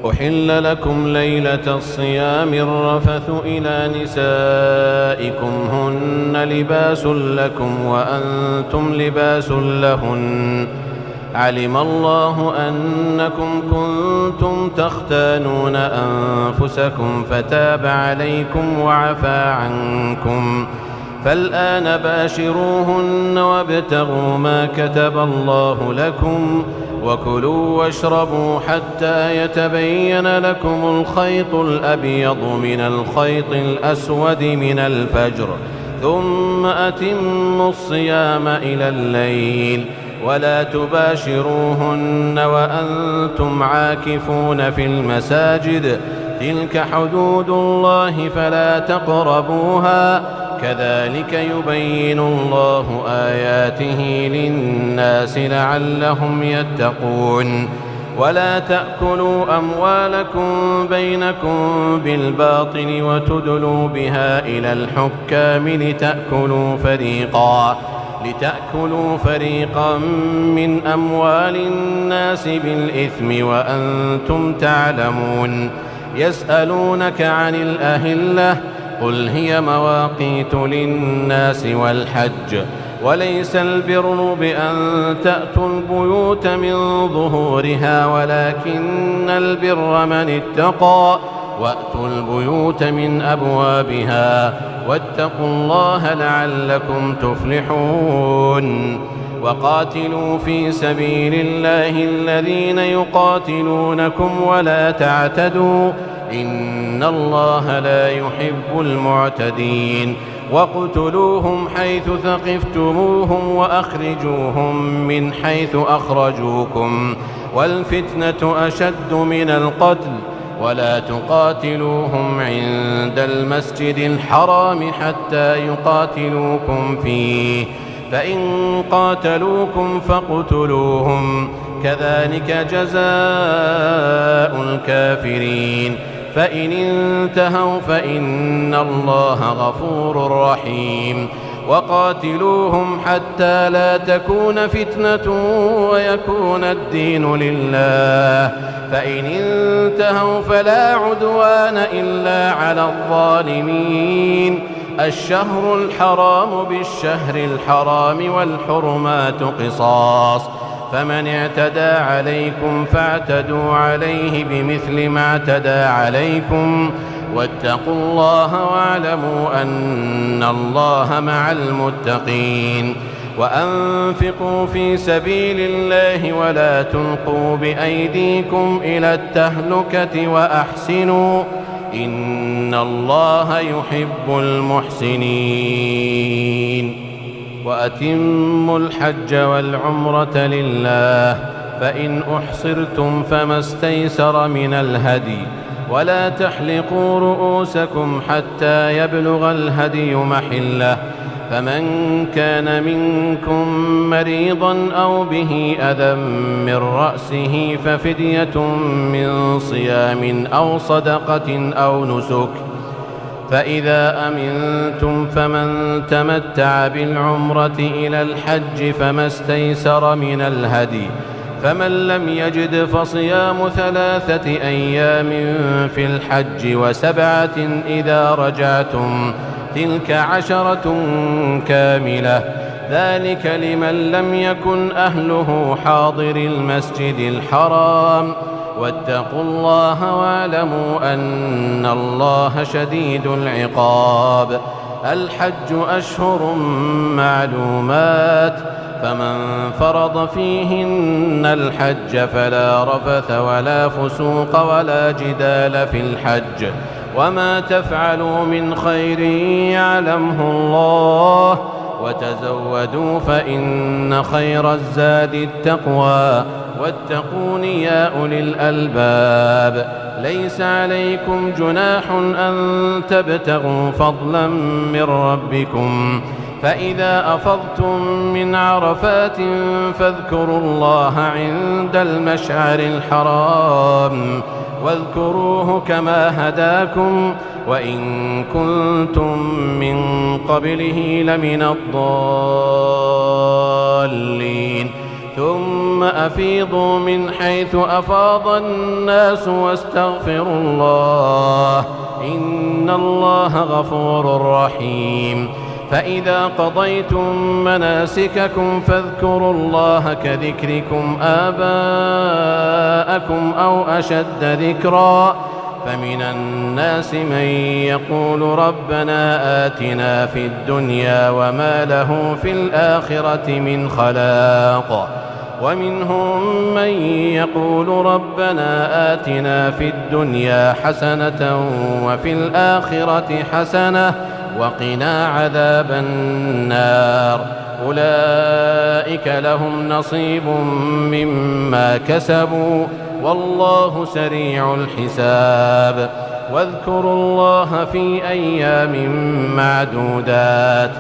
أحل لكم ليلة الصيام الرفث إلى نسائكم هن لباس لكم وأنتم لباس لهن علم الله أنكم كنتم تختانون أنفسكم فتاب عليكم وعفى عنكم فالآن باشروهن وابتغوا ما كتب الله لكم وكلوا واشربوا حتى يتبين لكم الخيط الأبيض من الخيط الأسود من الفجر ثم أتموا الصيام إلى الليل ولا تباشروهن وأنتم عاكفون في المساجد تلك حدود الله فلا تقربوها كذلك يبين الله آياته للناس لعلهم يتقون. ولا تأكلوا أموالكم بينكم بالباطل وتدلوا بها إلى الحكام لتأكلوا فريقا من أموال الناس بالإثم وأنتم تعلمون. يسألونك عن الأهلة قل هي مواقيت للناس والحج وليس البر بأن تأتوا البيوت من ظهورها ولكن البر من اتقى وأتوا البيوت من أبوابها واتقوا الله لعلكم تفلحون. وقاتلوا في سبيل الله الذين يقاتلونكم ولا تعتدوا إن الله لا يحب المعتدين. واقتلوهم حيث ثقفتموهم وأخرجوهم من حيث أخرجوكم والفتنة أشد من القتل ولا تقاتلوهم عند المسجد الحرام حتى يقاتلوكم فيه فإن قاتلوكم فاقتلوهم كذلك جزاء الكافرين. فإن انتهوا فإن الله غفور رحيم. وقاتلوهم حتى لا تكون فتنة ويكون الدين لله فإن انتهوا فلا عدوان إلا على الظالمين. الشهر الحرام بالشهر الحرام والحرمات قصاص فمن اعتدى عليكم فاعتدوا عليه بمثل ما اعتدى عليكم واتقوا الله واعلموا أن الله مع المتقين. وأنفقوا في سبيل الله ولا تلقوا بأيديكم إلى التهلكة وأحسنوا إن الله يحب المحسنين. وأتموا الحج والعمرة لله فإن أحصرتم فما استيسر من الهدي ولا تحلقوا رؤوسكم حتى يبلغ الهدي محله فمن كان منكم مريضا أو به أذى من رأسه ففدية من صيام أو صدقة أو نسك فإذا أمنتم فمن تمتع بالعمرة إلى الحج فما استيسر من الهدي فمن لم يجد فصيام 3 أيام في الحج و7 إذا رجعتم تلك 10 كاملة ذلك لمن لم يكن أهله حاضر المسجد الحرام واتقوا الله واعلموا أن الله شديد العقاب. الحج أشهر معلومات فمن فرض فيهن الحج فلا رفث ولا فسوق ولا جدال في الحج وما تفعلوا من خير يعلمه الله وتزودوا فإن خير الزاد التقوى واتقون يا أولي الألباب ليس عليكم جناح أن تبتغوا فضلا من ربكم فإذا أفضتم من عرفات فاذكروا الله عند المشعر الحرام واذكروه كما هداكم وإن كنتم من قبله لمن الضالين ثم أفيضوا من حيث أفاض الناس واستغفروا الله إن الله غفور رحيم فإذا قضيتم مناسككم فاذكروا الله كذكركم آباءكم أو أشد ذكرا فمن الناس من يقول ربنا آتنا في الدنيا وما له في الآخرة من خلاق ومنهم من يقول ربنا آتنا في الدنيا حسنة وفي الآخرة حسنة وقنا عذاب النار أولئك لهم نصيب مما كسبوا والله سريع الحساب واذكروا الله في أيام معدودات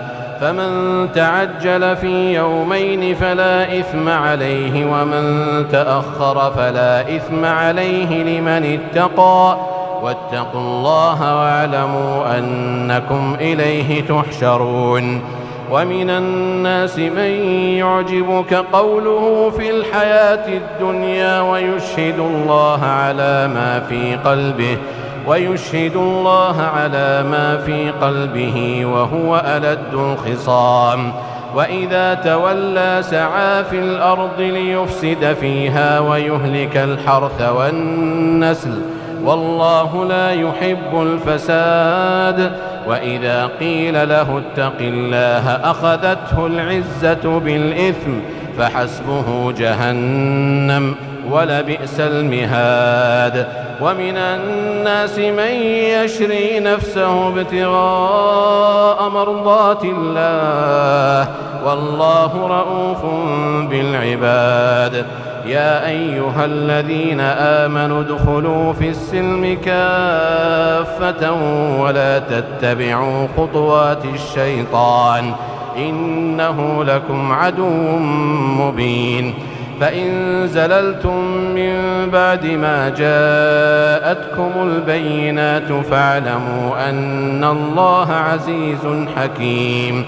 فمن تعجل في يومين فلا إثم عليه ومن تأخر فلا إثم عليه لمن اتقى واتقوا الله واعلموا أنكم إليه تحشرون ومن الناس من يعجبك قوله في الحياة الدنيا ويشهد الله على ما في قلبه وهو ألد الخصام وإذا تولى سعى في الأرض ليفسد فيها ويهلك الحرث والنسل والله لا يحب الفساد وإذا قيل له اتق الله أخذته العزة بالإثم فحسبه جهنم ولبئس المهاد ومن الناس من يشري نفسه ابتغاء مرضات الله والله رؤوف بالعباد يا أيها الذين آمنوا ادخلوا في السلم كافة ولا تتبعوا خطوات الشيطان إنه لكم عدو مبين فإن زللتم من بعد ما جاءتكم البينات فاعلموا أن الله عزيز حكيم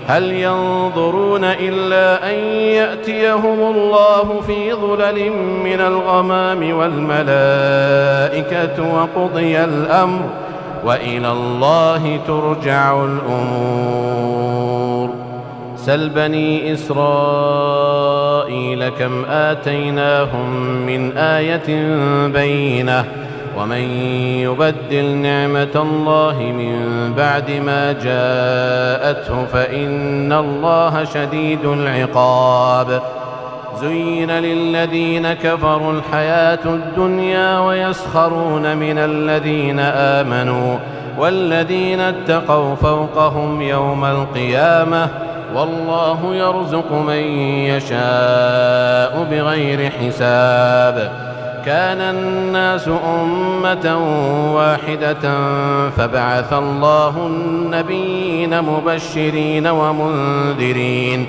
هل ينظرون إلا أن يأتيهم الله في ظلل من الغمام والملائكة وقضي الأمر وإلى الله ترجع الأمور سل بني إسرائيل كم آتيناهم من آية بينة ومن يبدل نعمة الله من بعد ما جاءته فإن الله شديد العقاب زين للذين كفروا الحياة الدنيا ويسخرون من الذين آمنوا والذين اتقوا فوقهم يوم القيامة والله يرزق من يشاء بغير حساب كان الناس أمة واحدة فبعث الله النبيين مبشرين ومنذرين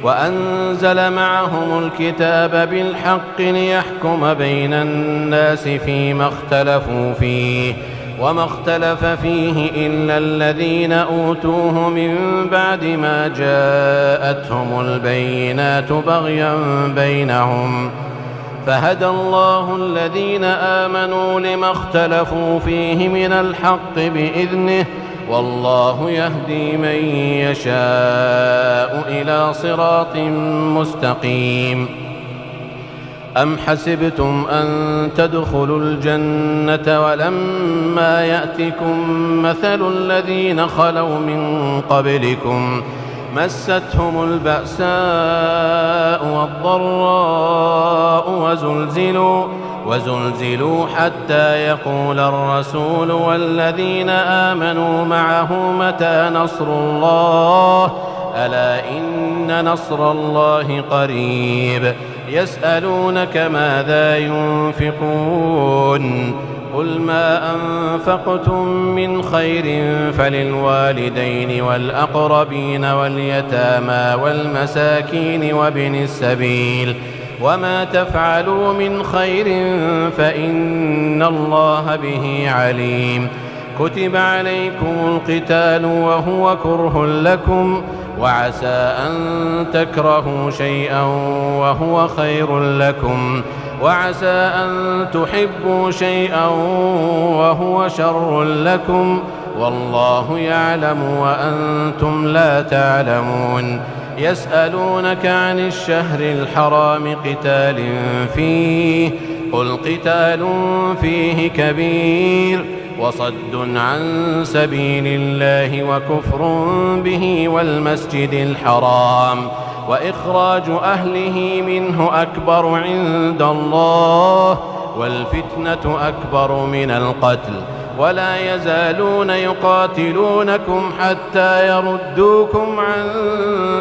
وأنزل معهم الكتاب بالحق ليحكم بين الناس فيما اختلفوا فيه وما اختلف فيه إلا الذين أوتوه من بعد ما جاءتهم البينات بغيا بينهم فهدى الله الذين آمنوا لما اختلفوا فيه من الحق بإذنه والله يهدي من يشاء إلى صراط مستقيم أم حسبتم أن تدخلوا الجنة ولما يأتكم مثل الذين خلوا من قبلكم مستهم البأساء والضراء وزلزلوا حتى يقول الرسول والذين آمنوا معه متى نصر الله ألا إن نصر الله قريب يسألونك ماذا ينفقون قل ما أنفقتم من خير فللوالدين والأقربين واليتامى والمساكين وابن السبيل وما تفعلوا من خير فإن الله به عليم كتب عليكم القتال وهو كره لكم وعسى أن تكرهوا شيئا وهو خير لكم وعسى أن تحبوا شيئا وهو شر لكم والله يعلم وأنتم لا تعلمون يسألونك عن الشهر الحرام قتال فيه قل قتال فيه كبير وصد عن سبيل الله وكفر به والمسجد الحرام وإخراج أهله منه أكبر عند الله والفتنة أكبر من القتل ولا يزالون يقاتلونكم حتى يردوكم عن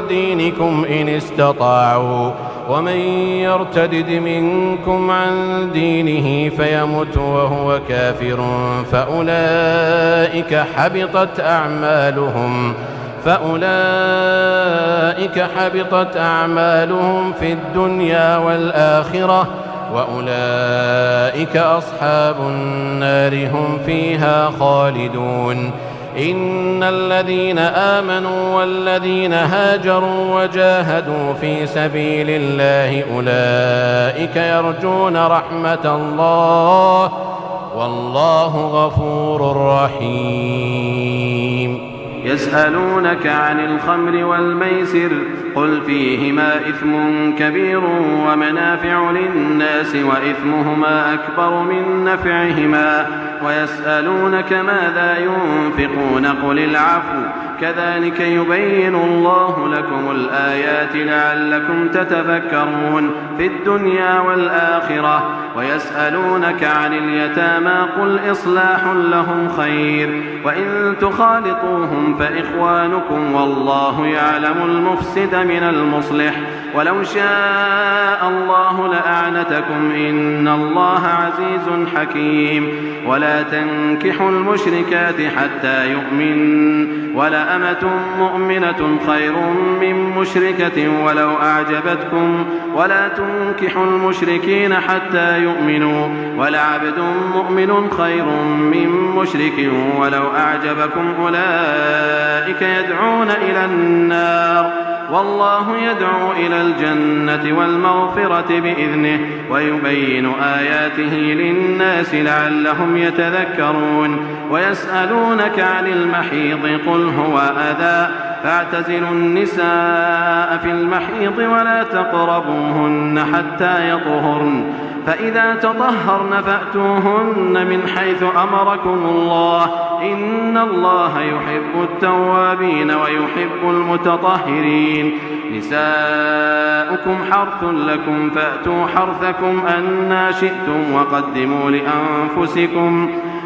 دينكم إن استطاعوا ومن يرتد منكم عن دينه فيمت وهو كافر فأولئك حبطت أعمالهم في الدنيا والآخرة وأولئك أصحاب النار هم فيها خالدون إن الذين آمنوا والذين هاجروا وجاهدوا في سبيل الله أولئك يرجون رحمة الله والله غفور رحيم يسألونك عن الخمر والميسر قل فيهما إثم كبير ومنافع للناس وإثمهما أكبر من نفعهما ويسألونك ماذا ينفقون قل العفو كذلك يبين الله لكم الآيات لعلكم تتفكرون في الدنيا والآخرة ويسألونك عن اليتامى قل إصلاح لهم خير وإن تخالطوهم فإخوانكم والله يعلم المفسد من المصلح ولو شاء الله لأعنتكم إن الله عزيز حكيم ولا تنكحوا المشركات حتى يؤمن ولأمة مؤمنة خير من مشركة ولو أعجبتكم ولا تنكحوا المشركين حتى يؤمنوا ولعبد مؤمن خير من مشرك ولو أعجبكم أولئك يدعون إلى النار والله يدعو إلى الجنة والمغفرة بإذنه ويبين آياته للناس لعلهم يتذكرون ويسألونك عن المحيض قل هو أذى فاعتزلوا النساء في المحيض ولا تقربوهن حتى يطهرن فإذا تطهرن فأتوهن من حيث أمركم الله إن الله يحب التوابين ويحب المتطهرين نساؤكم حرث لكم فأتوا حرثكم أنى شئتم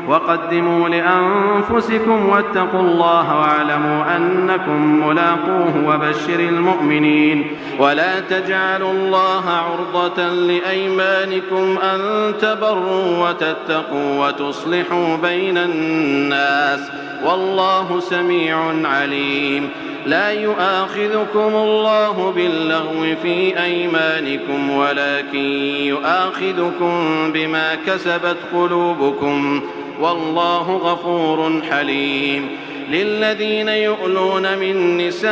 وقدموا لأنفسكم واتقوا الله واعلموا أنكم ملاقوه وبشر المؤمنين ولا تجعلوا الله عرضة لأيمانكم أن تبروا وتتقوا وتصلحوا بين الناس والله سميع عليم لا يؤاخذكم الله باللغو في أيمانكم ولكن يؤاخذكم بما كسبت قلوبكم والله غفور حليم للذين يؤلون من نسائهم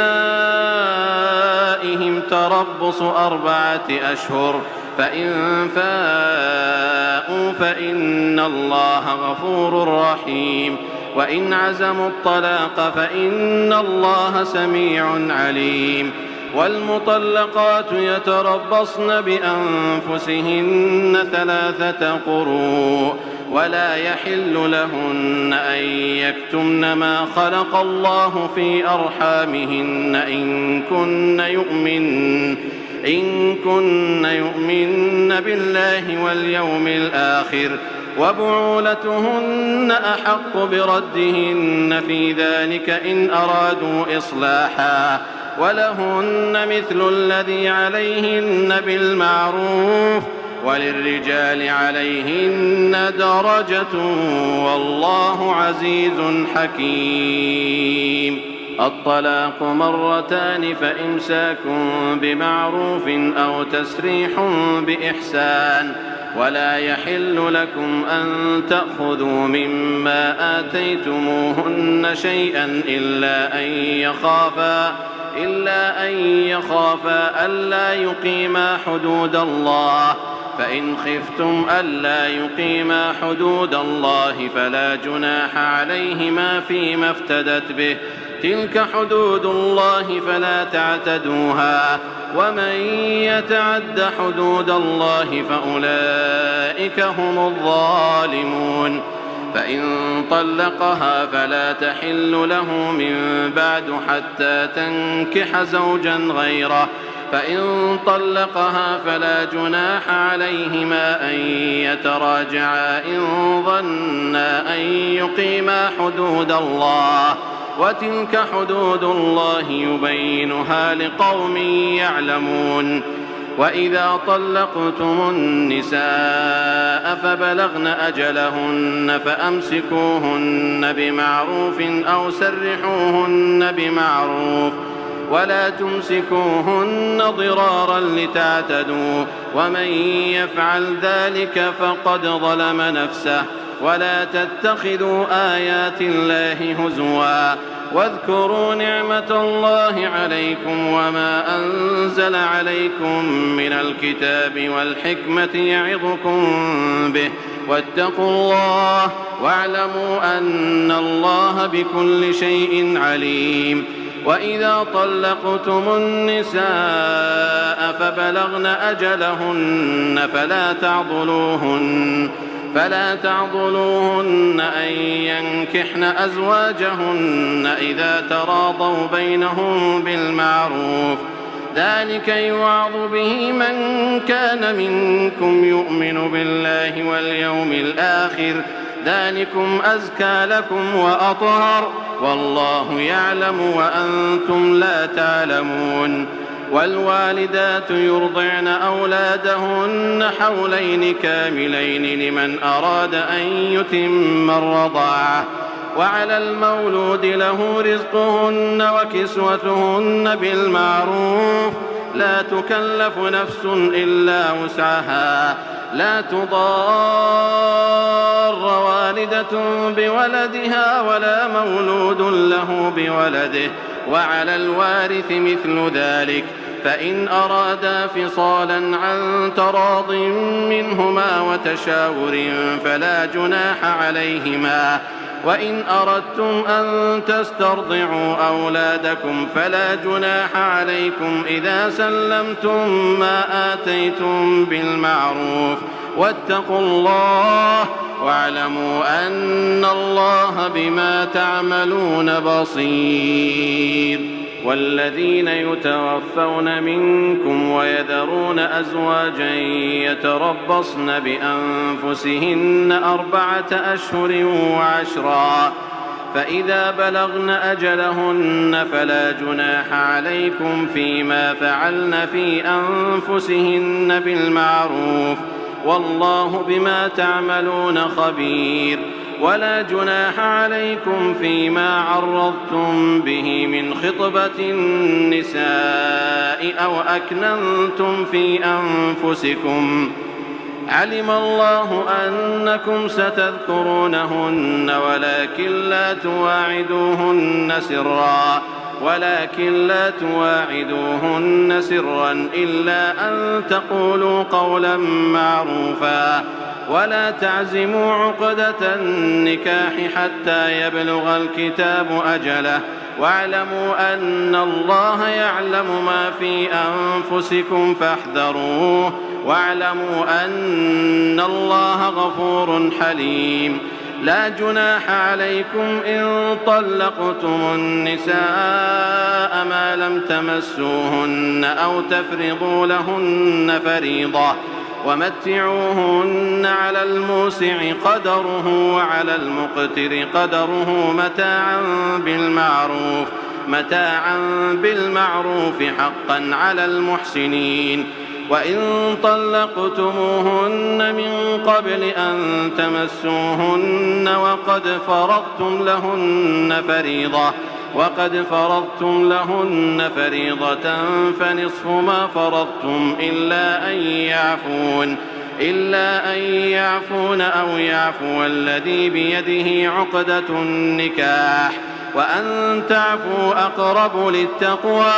تربص 4 أشهر فإن فاءوا فإن الله غفور رحيم وإن عزموا الطلاق فإن الله سميع عليم والمطلقات يتربصن بأنفسهن 3 قروء ولا يحل لهن أن يكتمن ما خلق الله في أرحامهن إن كن يؤمن بالله واليوم الآخر وبعولتهن أحق بردهن في ذلك إن أرادوا إصلاحا ولهن مثل الذي عليهن بالمعروف وللرجال عليهن درجة والله عزيز حكيم. الطلاق مرتان فإمساك بمعروف أو تسريح بإحسان ولا يحل لكم أن تأخذوا مما آتيتموهن شيئا إلا أن يخافا ألا يقيما حدود الله فإن خفتم ألا يقيما حدود الله فلا جناح عليهما فيما افتدت به تلك حدود الله فلا تعتدوها ومن يتعد حدود الله فأولئك هم الظالمون. فإن طلقها فلا تحل له من بعد حتى تنكح زوجا غيره فإن طلقها فلا جناح عليهما أن يتراجعا إن ظنا أن يقيما حدود الله وتلك حدود الله يبينها لقوم يعلمون. وإذا طلقتم النساء فبلغن أجلهن فأمسكوهن بمعروف أو سرحوهن بمعروف ولا تمسكوهن ضرارا لتعتدوا ومن يفعل ذلك فقد ظلم نفسه ولا تتخذوا آيات الله هزوا واذكروا نعمة الله عليكم وما أنزل عليكم من الكتاب والحكمة يعظكم به واتقوا الله واعلموا أن الله بكل شيء عليم. وإذا طلقتم النساء فبلغن أجلهن فلا تعضلوهن أن ينكحن أزواجهن إذا تراضوا بينهم بالمعروف ذلك يوعظ به من كان منكم يؤمن بالله واليوم الآخر ذلكم أزكى لكم وأطهر والله يعلم وأنتم لا تعلمون. والوالدات يرضعن أولادهن حولين كاملين لمن أراد أن يتم الرضاعة وعلى المولود له رزقهن وكسوتهن بالمعروف لا تكلف نفس إلا وسعها لا تضار والدة بولدها ولا مولود له بولده وعلى الوارث مثل ذلك فإن أرادا فصالا عن تراض منهما وتشاور فلا جناح عليهما. وإن أردتم أن تسترضعوا أولادكم فلا جناح عليكم إذا سلمتم ما آتيتم بالمعروف واتقوا الله واعلموا أن الله بما تعملون بصير. والذين يتوفون منكم ويذرون أزواجا يتربصن بأنفسهن 4 أشهر و10 فإذا بلغن أجلهن فلا جناح عليكم فيما فعلن في أنفسهن بالمعروف والله بما تعملون خبير. ولا جناح عليكم فيما عرضتم به من خطبة النساء أو أكننتم في أنفسكم علم الله أنكم ستذكرونهن ولكن لا تواعدوهن سرا إلا أن تقولوا قولا معروفا ولا تعزموا عقدة النكاح حتى يبلغ الكتاب أجله واعلموا أن الله يعلم ما في أنفسكم فاحذروه واعلموا أن الله غفور حليم. لا جناح عليكم إن طلقتم النساء ما لم تمسوهن أو تفرضوا لهن فريضة ومتعوهن على الموسع قدره وعلى المقتر قدره متاعا بالمعروف حقا على المحسنين. وإن طلقتموهن من قبل أن تمسوهن وقد فرضتم لهن فريضة فنصف ما فرضتم إلا أن يعفون أو يعفو الذي بيده عقدة النكاح وأن تعفوا أقرب للتقوى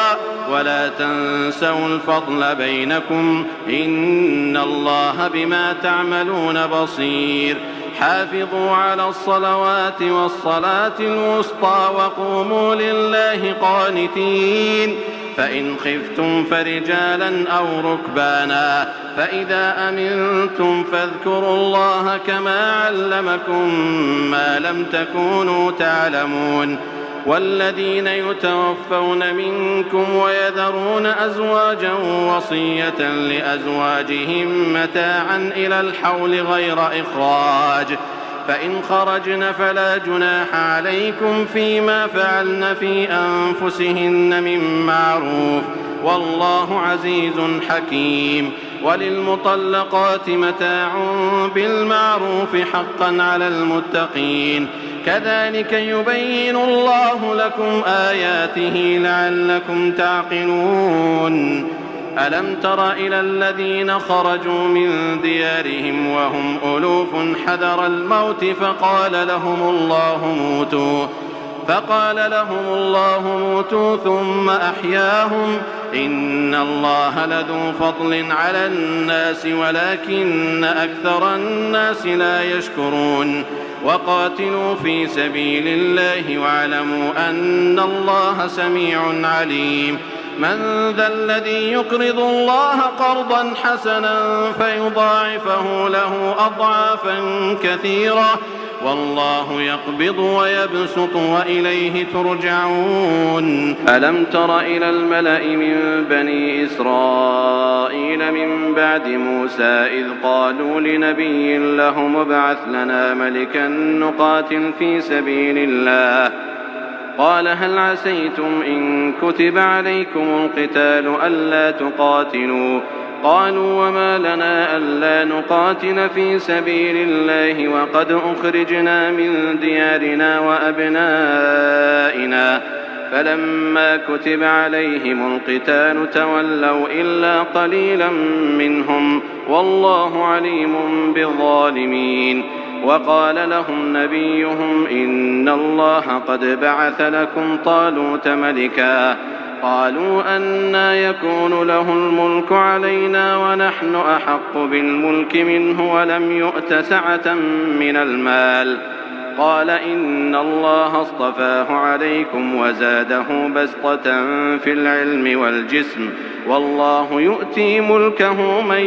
ولا تنسوا الفضل بينكم إن الله بما تعملون بصير. حافظوا على الصلوات والصلاة الوسطى وقوموا لله قانتين. فإن خفتم فرجالا أو ركبانا فإذا أمنتم فاذكروا الله كما علمكم ما لم تكونوا تعلمون. والذين يتوفون منكم ويذرون أزواجا وصية لأزواجهم متاعا إلى الحول غير إخراج فإن خرجن فلا جناح عليكم فيما فعلن في أنفسهن من معروف والله عزيز حكيم. وللمطلقات متاع بالمعروف حقا على المتقين كذلك يبين الله لكم آياته لعلكم تعقلون. ألم تر إلى الذين خرجوا من ديارهم وهم ألوف حذر الموت فقال لهم الله موتوا ثم أحياهم إن الله لذو فضل على الناس ولكن أكثر الناس لا يشكرون. وقاتلوا في سبيل الله واعلموا أن الله سميع عليم. من ذا الذي يقرض الله قرضا حسنا فيضاعفه له أضعافا كثيرة والله يقبض ويبسط وإليه ترجعون. ألم تر إلى الملأ من بني إسرائيل من بعد موسى إذ قالوا لنبي لهم ابعث لنا ملكا نقاتل في سبيل الله قال هل عسيتم إن كتب عليكم القتال ألا تقاتلوا قالوا وما لنا ألا نقاتل في سبيل الله وقد أخرجنا من ديارنا وأبنائنا فلما كتب عليهم القتال تولوا إلا قليلا منهم والله عليم بالظالمين. وقال لهم نبيهم إن الله قد بعث لكم طالوت ملكا قالوا أنى يكون له الملك علينا ونحن أحق بالملك منه ولم يؤت سعة من المال قال إن الله اصطفاه عليكم وزاده بسطة في العلم والجسم والله يؤتي ملكه من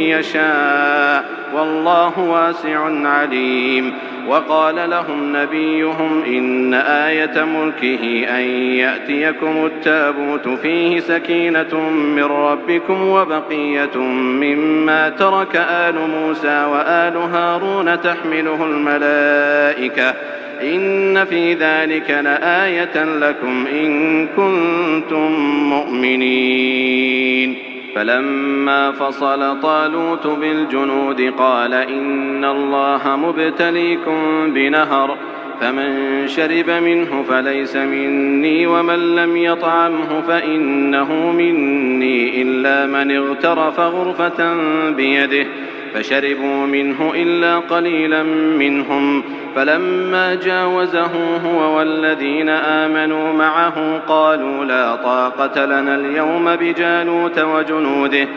يشاء والله واسع عليم. وقال لهم نبيهم إن آية ملكه أن يأتيكم التابوت فيه سكينة من ربكم وبقية مما ترك آل موسى وآل هارون تحمله الملائكة إن في ذلك لآية لكم إن كنتم مؤمنين. فلما فصل طالوت بالجنود قال إن الله مبتليكم بنهر فمن شرب منه فليس مني ومن لم يطعمه فإنه مني إلا من اغترف غرفة بيده فشربوا منه إلا قليلا منهم فلما جاوزه هو والذين آمنوا معه قالوا لا طاقة لنا اليوم بجالوت وجنوده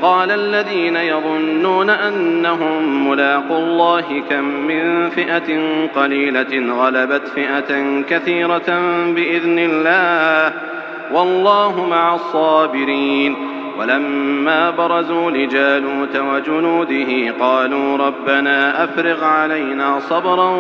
قال الذين يظنون أنهم ملاقوا الله كم من فئة قليلة غلبت فئة كثيرة بإذن الله والله مع الصابرين. ولما برزوا لجالوت وجنوده قالوا ربنا أفرغ علينا صبرا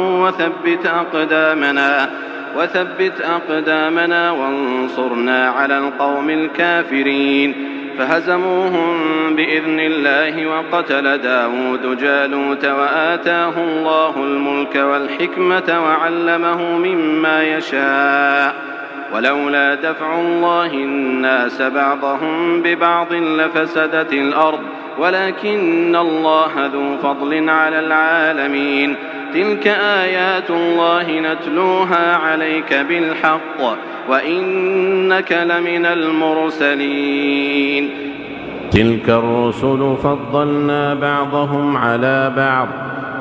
وثبت أقدامنا وانصرنا على القوم الكافرين فهزموهم بإذن الله وقتل داود جالوت وآتاه الله الملك والحكمة وعلمه مما يشاء ولولا دفع الله الناس بعضهم ببعض لفسدت الأرض ولكن الله ذو فضل على العالمين تلك آيات الله نتلوها عليك بالحق وإنك لمن المرسلين تلك الرسل فضلنا بعضهم على بعض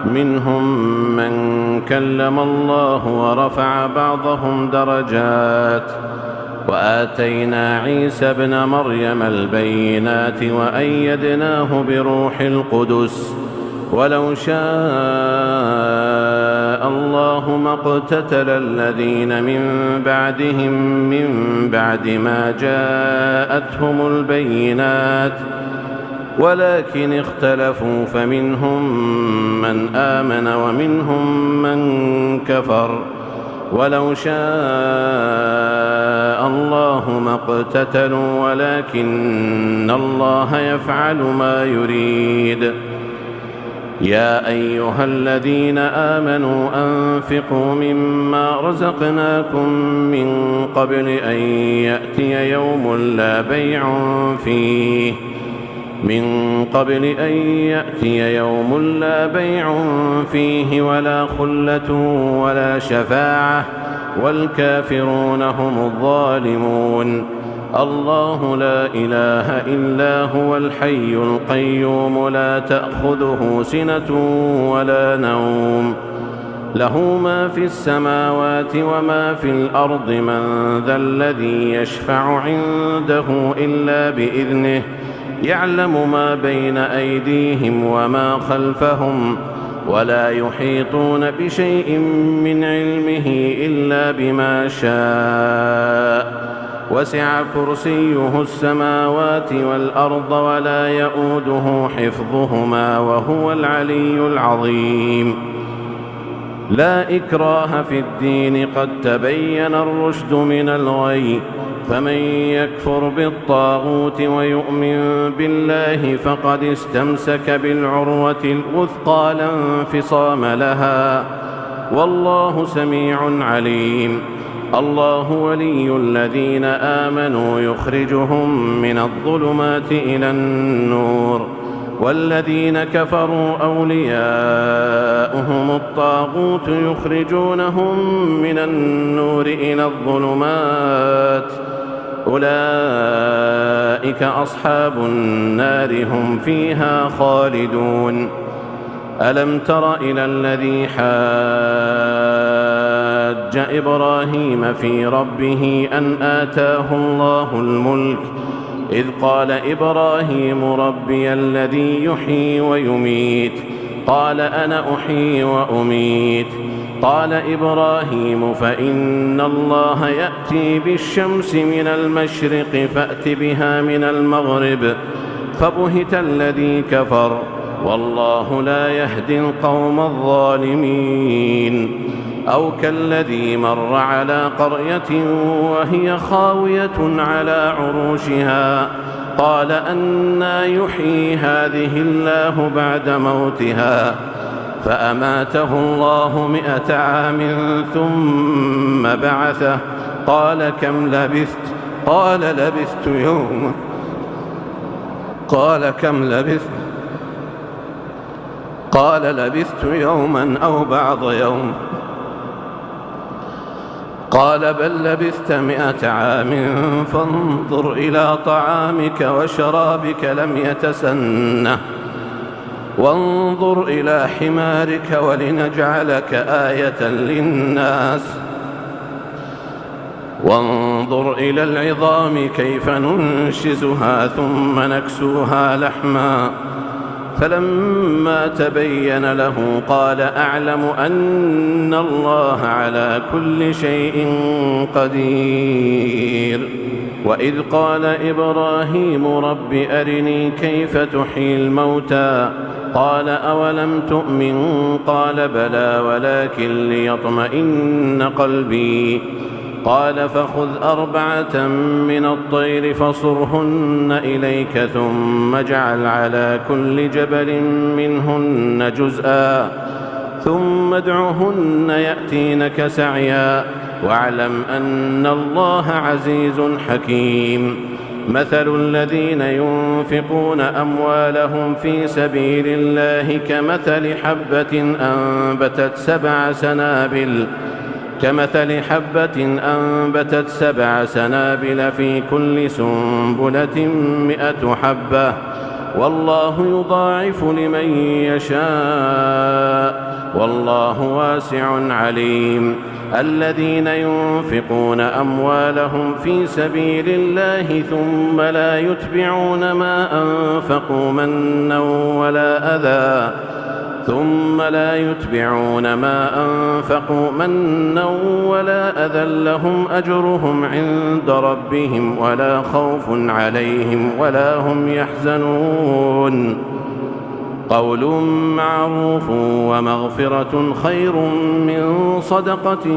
منهم من كلم الله ورفع بعضهم درجات وآتينا عيسى ابن مريم البينات وأيدناه بروح القدس ولو شاء الله ما اقتتل الذين من بعدهم من بعد ما جاءتهم البينات ولكن اختلفوا فمنهم من آمن ومنهم من كفر ولو شاء الله ما اقتتلوا ولكن الله يفعل ما يريد يا أيها الذين آمنوا أنفقوا مما رزقناكم من قبل أن يأتي يوم لا بيع فيه ولا خلة ولا شفاعة والكافرون هم الظالمون الله لا إله إلا هو الحي القيوم لا تأخذه سنة ولا نوم له ما في السماوات وما في الأرض من ذا الذي يشفع عنده إلا بإذنه يعلم ما بين أيديهم وما خلفهم ولا يحيطون بشيء من علمه إلا بما شاء وسع كرسيه السماوات والأرض ولا يؤوده حفظهما وهو العلي العظيم لا إكراه في الدين قد تبين الرشد من الغي فمن يكفر بالطاغوت ويؤمن بالله فقد استمسك بالعروة الوثقى لا انفصام لها والله سميع عليم الله ولي الذين آمنوا يخرجهم من الظلمات إلى النور والذين كفروا أولياؤهم الطاغوت يخرجونهم من النور إلى الظلمات أولئك أصحاب النار هم فيها خالدون ألم تر إلى الذي حاج إبراهيم في ربه أن آتاه الله الملك إذ قال إبراهيم ربي الذي يحيي ويميت قال أنا أحيي وأميت قال إبراهيم فإن الله يأتي بالشمس من المشرق فأت بها من المغرب فبهت الذي كفر والله لا يهدي القوم الظالمين أو كالذي مر على قرية وهي خاوية على عروشها قال أنى يحيي هذه الله بعد موتها فأماته الله 100 عام ثم بعثه قال كم لبثت قال لبثت يوما قال كم لبثت قال لبثت يوما أو بعض يوم قال بل لبثت 100 عام فانظر إلى طعامك وشرابك لم يتسنه وانظر إلى حمارك ولنجعلك آية للناس وانظر إلى العظام كيف ننشزها ثم نكسوها لحما فلما تبين له قال أعلم أن الله على كل شيء قدير وإذ قال إبراهيم رب أرني كيف تحيي الموتى قال أولم تؤمن قال بلى ولكن ليطمئن قلبي قال فخذ 4 من الطير فصرهن إليك ثم اجعل على كل جبل منهن جزءا ثم ادعهن يأتينك سعيا واعلم أن الله عزيز حكيم مثل الذين ينفقون أموالهم في سبيل الله كمثل حبة أنبتت 7 سنابل في كل سنبلة 100 حبة والله يضاعف لمن يشاء والله واسع عليم الذين ينفقون أموالهم في سبيل الله ثم لا يتبعون ما أنفقوا منا ولا أذى لهم أجرهم عند ربهم ولا خوف عليهم ولا هم يحزنون قول معروف ومغفرة خير من صدقة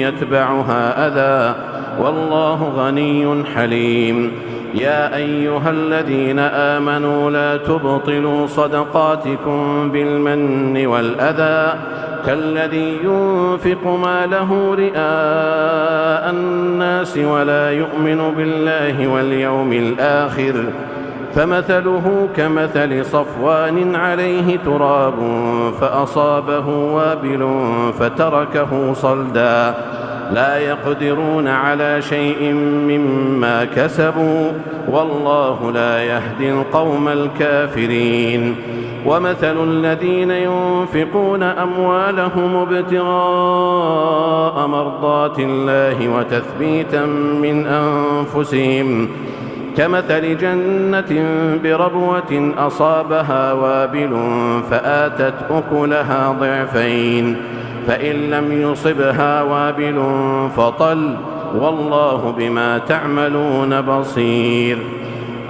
يتبعها أذى والله غني حليم يا أيها الذين آمنوا لا تبطلوا صدقاتكم بالمن والأذى كالذي ينفق ماله رئاء الناس ولا يؤمن بالله واليوم الآخر فمثله كمثل صفوان عليه تراب فأصابه وابل فتركه صلدا لا يقدرون على شيء مما كسبوا والله لا يهدي القوم الكافرين ومثل الذين ينفقون أموالهم ابتغاء مرضات الله وتثبيتا من أنفسهم كمثل جنة بربوة أصابها وابل فآتت أكلها ضعفين فإن لم يصبها وابل فطل والله بما تعملون بصير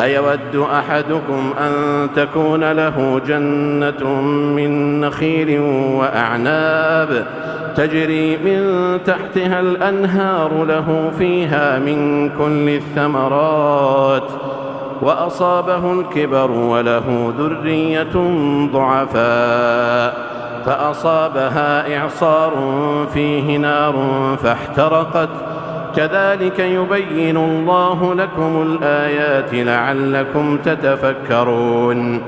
أيود أحدكم أن تكون له جنة من نخيل وأعناب تجري من تحتها الأنهار له فيها من كل الثمرات وأصابه الكبر وله ذرية ضعفاء فأصابها إعصار فيه نار فاحترقت كذلك يبين الله لكم الآيات لعلكم تتفكرون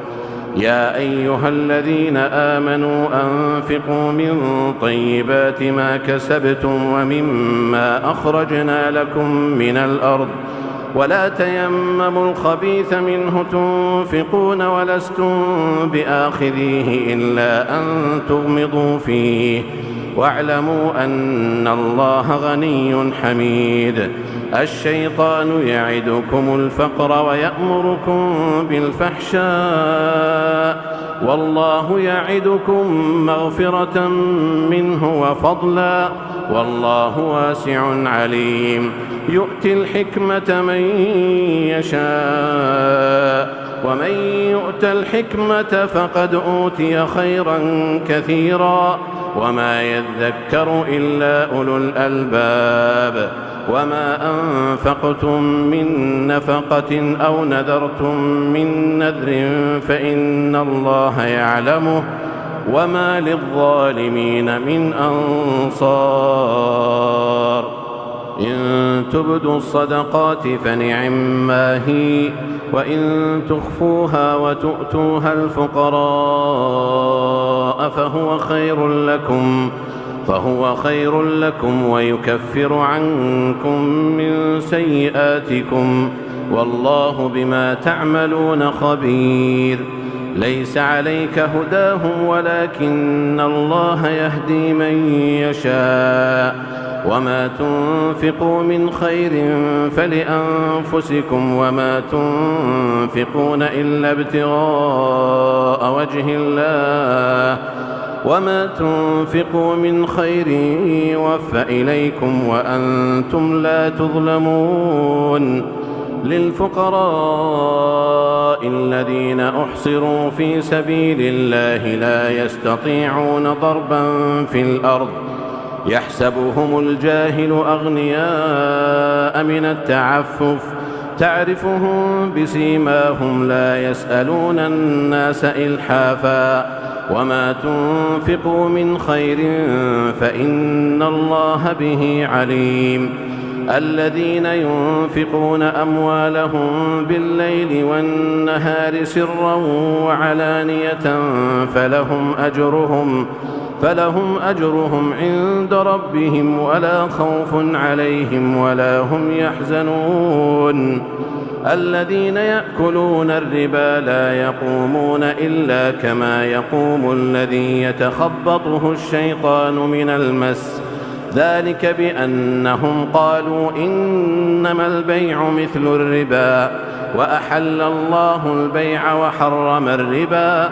يا أيها الذين آمنوا أنفقوا من طيبات ما كسبتم ومما أخرجنا لكم من الأرض ولا تيمموا الخبيث منه تنفقون ولستم بآخذيه إلا أن تغمضوا فيه واعلموا أن الله غني حميد الشيطان يعدكم الفقر ويأمركم بالفحشاء والله يعدكم مغفرة منه وفضلا والله واسع عليم يؤتي الحكمة من يشاء ومن يؤت الحكمة فقد أوتي خيرا كثيرا وما يذكر إلا أولو الألباب وما أنفقتم من نفقة أو نذرتم من نذر فإن الله يعلمه وما للظالمين من أنصار إن تبدوا الصدقات فنعما هي وإن تخفوها وتؤتوها الفقراء فهو خير لكم ويكفر عنكم من سيئاتكم والله بما تعملون خبير ليس عليك هداهم ولكن الله يهدي من يشاء وما تنفقوا من خير فلأنفسكم وما تنفقون إلا ابتغاء وجه الله وما تنفقوا من خير يوفى إليكم وأنتم لا تظلمون للفقراء الذين أحصروا في سبيل الله لا يستطيعون ضربا في الأرض يحسبهم الجاهل أغنياء من التعفف تعرفهم بسيماهم لا يسألون الناس إلحافا وما تنفقوا من خير فإن الله به عليم الذين ينفقون أموالهم بالليل والنهار سرا وعلانية فلهم أجرهم عند ربهم ولا خوف عليهم ولا هم يحزنون الذين يأكلون الربا لا يقومون إلا كما يقوم الذي يتخبطه الشيطان من المس ذلك بأنهم قالوا إنما البيع مثل الربا وأحل الله البيع وحرم الربا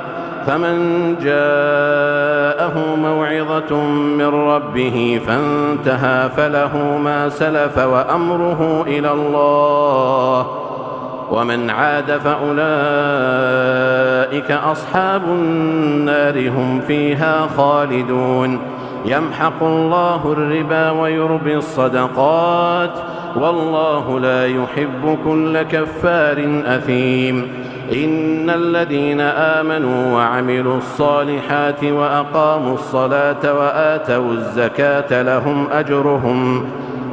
فمن جاءه موعظة من ربه فانتهى فله ما سلف وأمره إلى الله ومن عاد فأولئك أصحاب النار هم فيها خالدون يمحق الله الربا ويربي الصدقات والله لا يحب كل كفار أثيم إن الذين آمنوا وعملوا الصالحات وأقاموا الصلاة وآتوا الزكاة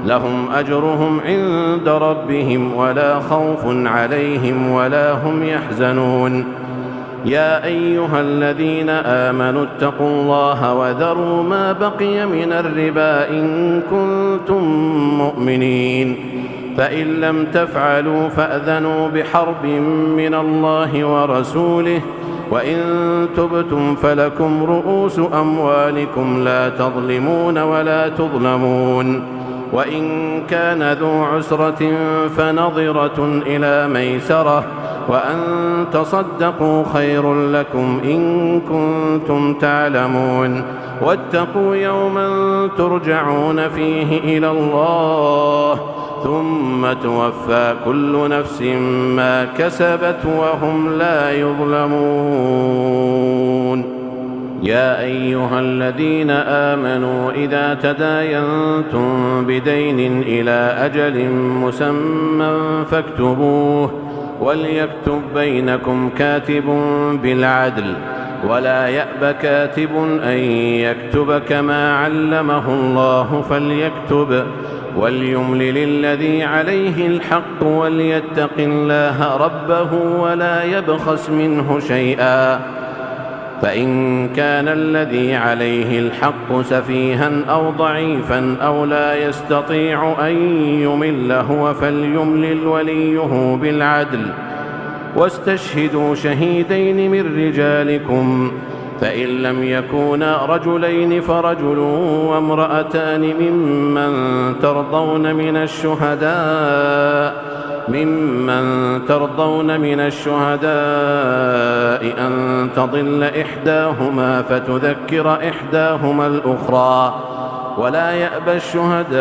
لهم أجرهم عند ربهم ولا خوف عليهم ولا هم يحزنون يا أيها الذين آمنوا اتقوا الله وذروا ما بقي من الربا إن كنتم مؤمنين فإن لم تفعلوا فأذنوا بحرب من الله ورسوله وإن تبتم فلكم رؤوس أموالكم لا تظلمون ولا تظلمون وإن كان ذو عسرة فنظرة إلى ميسرة وأن تصدقوا خير لكم إن كنتم تعلمون واتقوا يوما ترجعون فيه إلى الله ثم توفى كل نفس ما كسبت وهم لا يظلمون يا أيها الذين آمنوا إذا تداينتم بدين إلى أجل مسمى فاكتبوه وليكتب بينكم كاتب بالعدل ولا يأب كاتب أن يكتب كما علمه الله فليكتب وليملل الذي عليه الحق وليتق الله ربه ولا يبخس منه شيئا فإن كان الذي عليه الحق سفيها أو ضعيفا أو لا يستطيع أن يمل هو فليملل وليه بالعدل واستشهدوا شهيدين من رجالكم فإن لم يكونا رجلين فرجل وامرأتان ممن ترضون من الشهداء أن تضل إحداهما فتذكر إحداهما الأخرى ولا يأبى الشهداء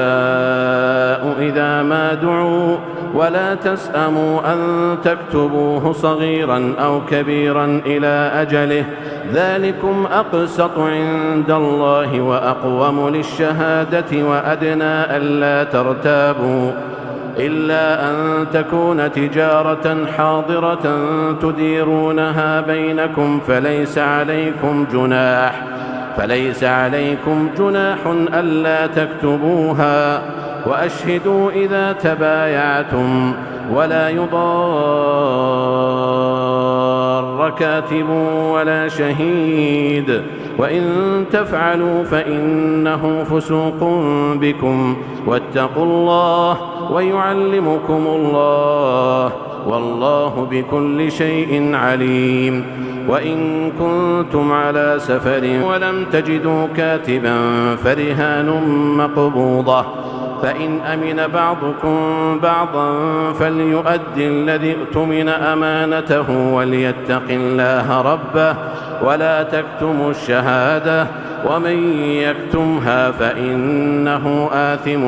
إذا ما دعوا ولا تسأموا أن تكتبوه صغيرا أو كبيرا إلى أجله ذلكم أقسط عند الله وأقوم للشهادة وأدنى ألا ترتابوا إلا أن تكون تجارة حاضرة تديرونها بينكم فليس عليكم جناح ألا تكتبوها وأشهدوا إذا تبايعتم ولا يضار كاتب ولا شهيد وإن تفعلوا فإنه فسوق بكم واتقوا الله ويعلمكم الله والله بكل شيء عليم وإن كنتم على سفر ولم تجدوا كاتبا فرهان مقبوضة فإن أمن بعضكم بعضا فليؤد الذي اؤتمن أمانته وليتق الله ربه ولا تكتموا الشهادة ومن يكتمها فإنه آثم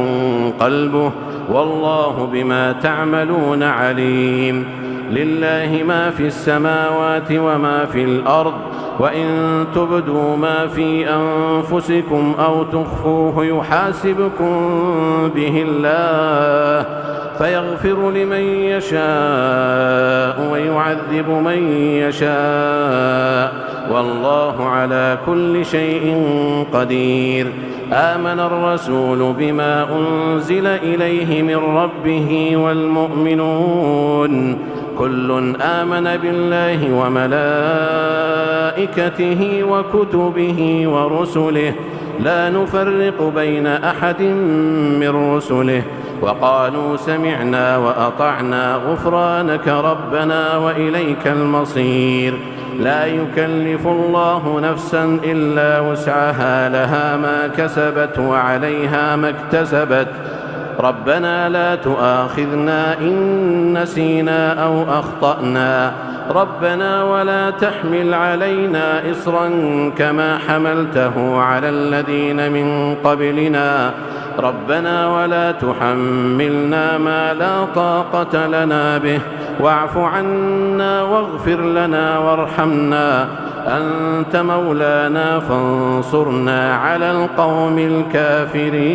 قلبه والله بما تعملون عليم. لله ما في السماوات وما في الأرض وإن تبدوا ما في أنفسكم أو تخفوه يحاسبكم به الله فيغفر لمن يشاء ويعذب من يشاء والله على كل شيء قدير. آمن الرسول بما أنزل إليه من ربه والمؤمنون كل آمن بالله وملائكته وكتبه ورسله لا نفرق بين أحد من رسله وقالوا سمعنا وأطعنا غفرانك ربنا وإليك المصير. لا يكلف الله نفسا إلا وسعها لها ما كسبت وعليها ما اكتسبت ربنا لا تؤاخذنا إن نسينا أو أخطأنا ربنا ولا تحمل علينا إصرا كما حملته على الذين من قبلنا ربنا ولا تحملنا ما لا طاقة لنا به واعف عنا واغفر لنا وارحمنا أنت مولانا فانصرنا على القوم الكافرين.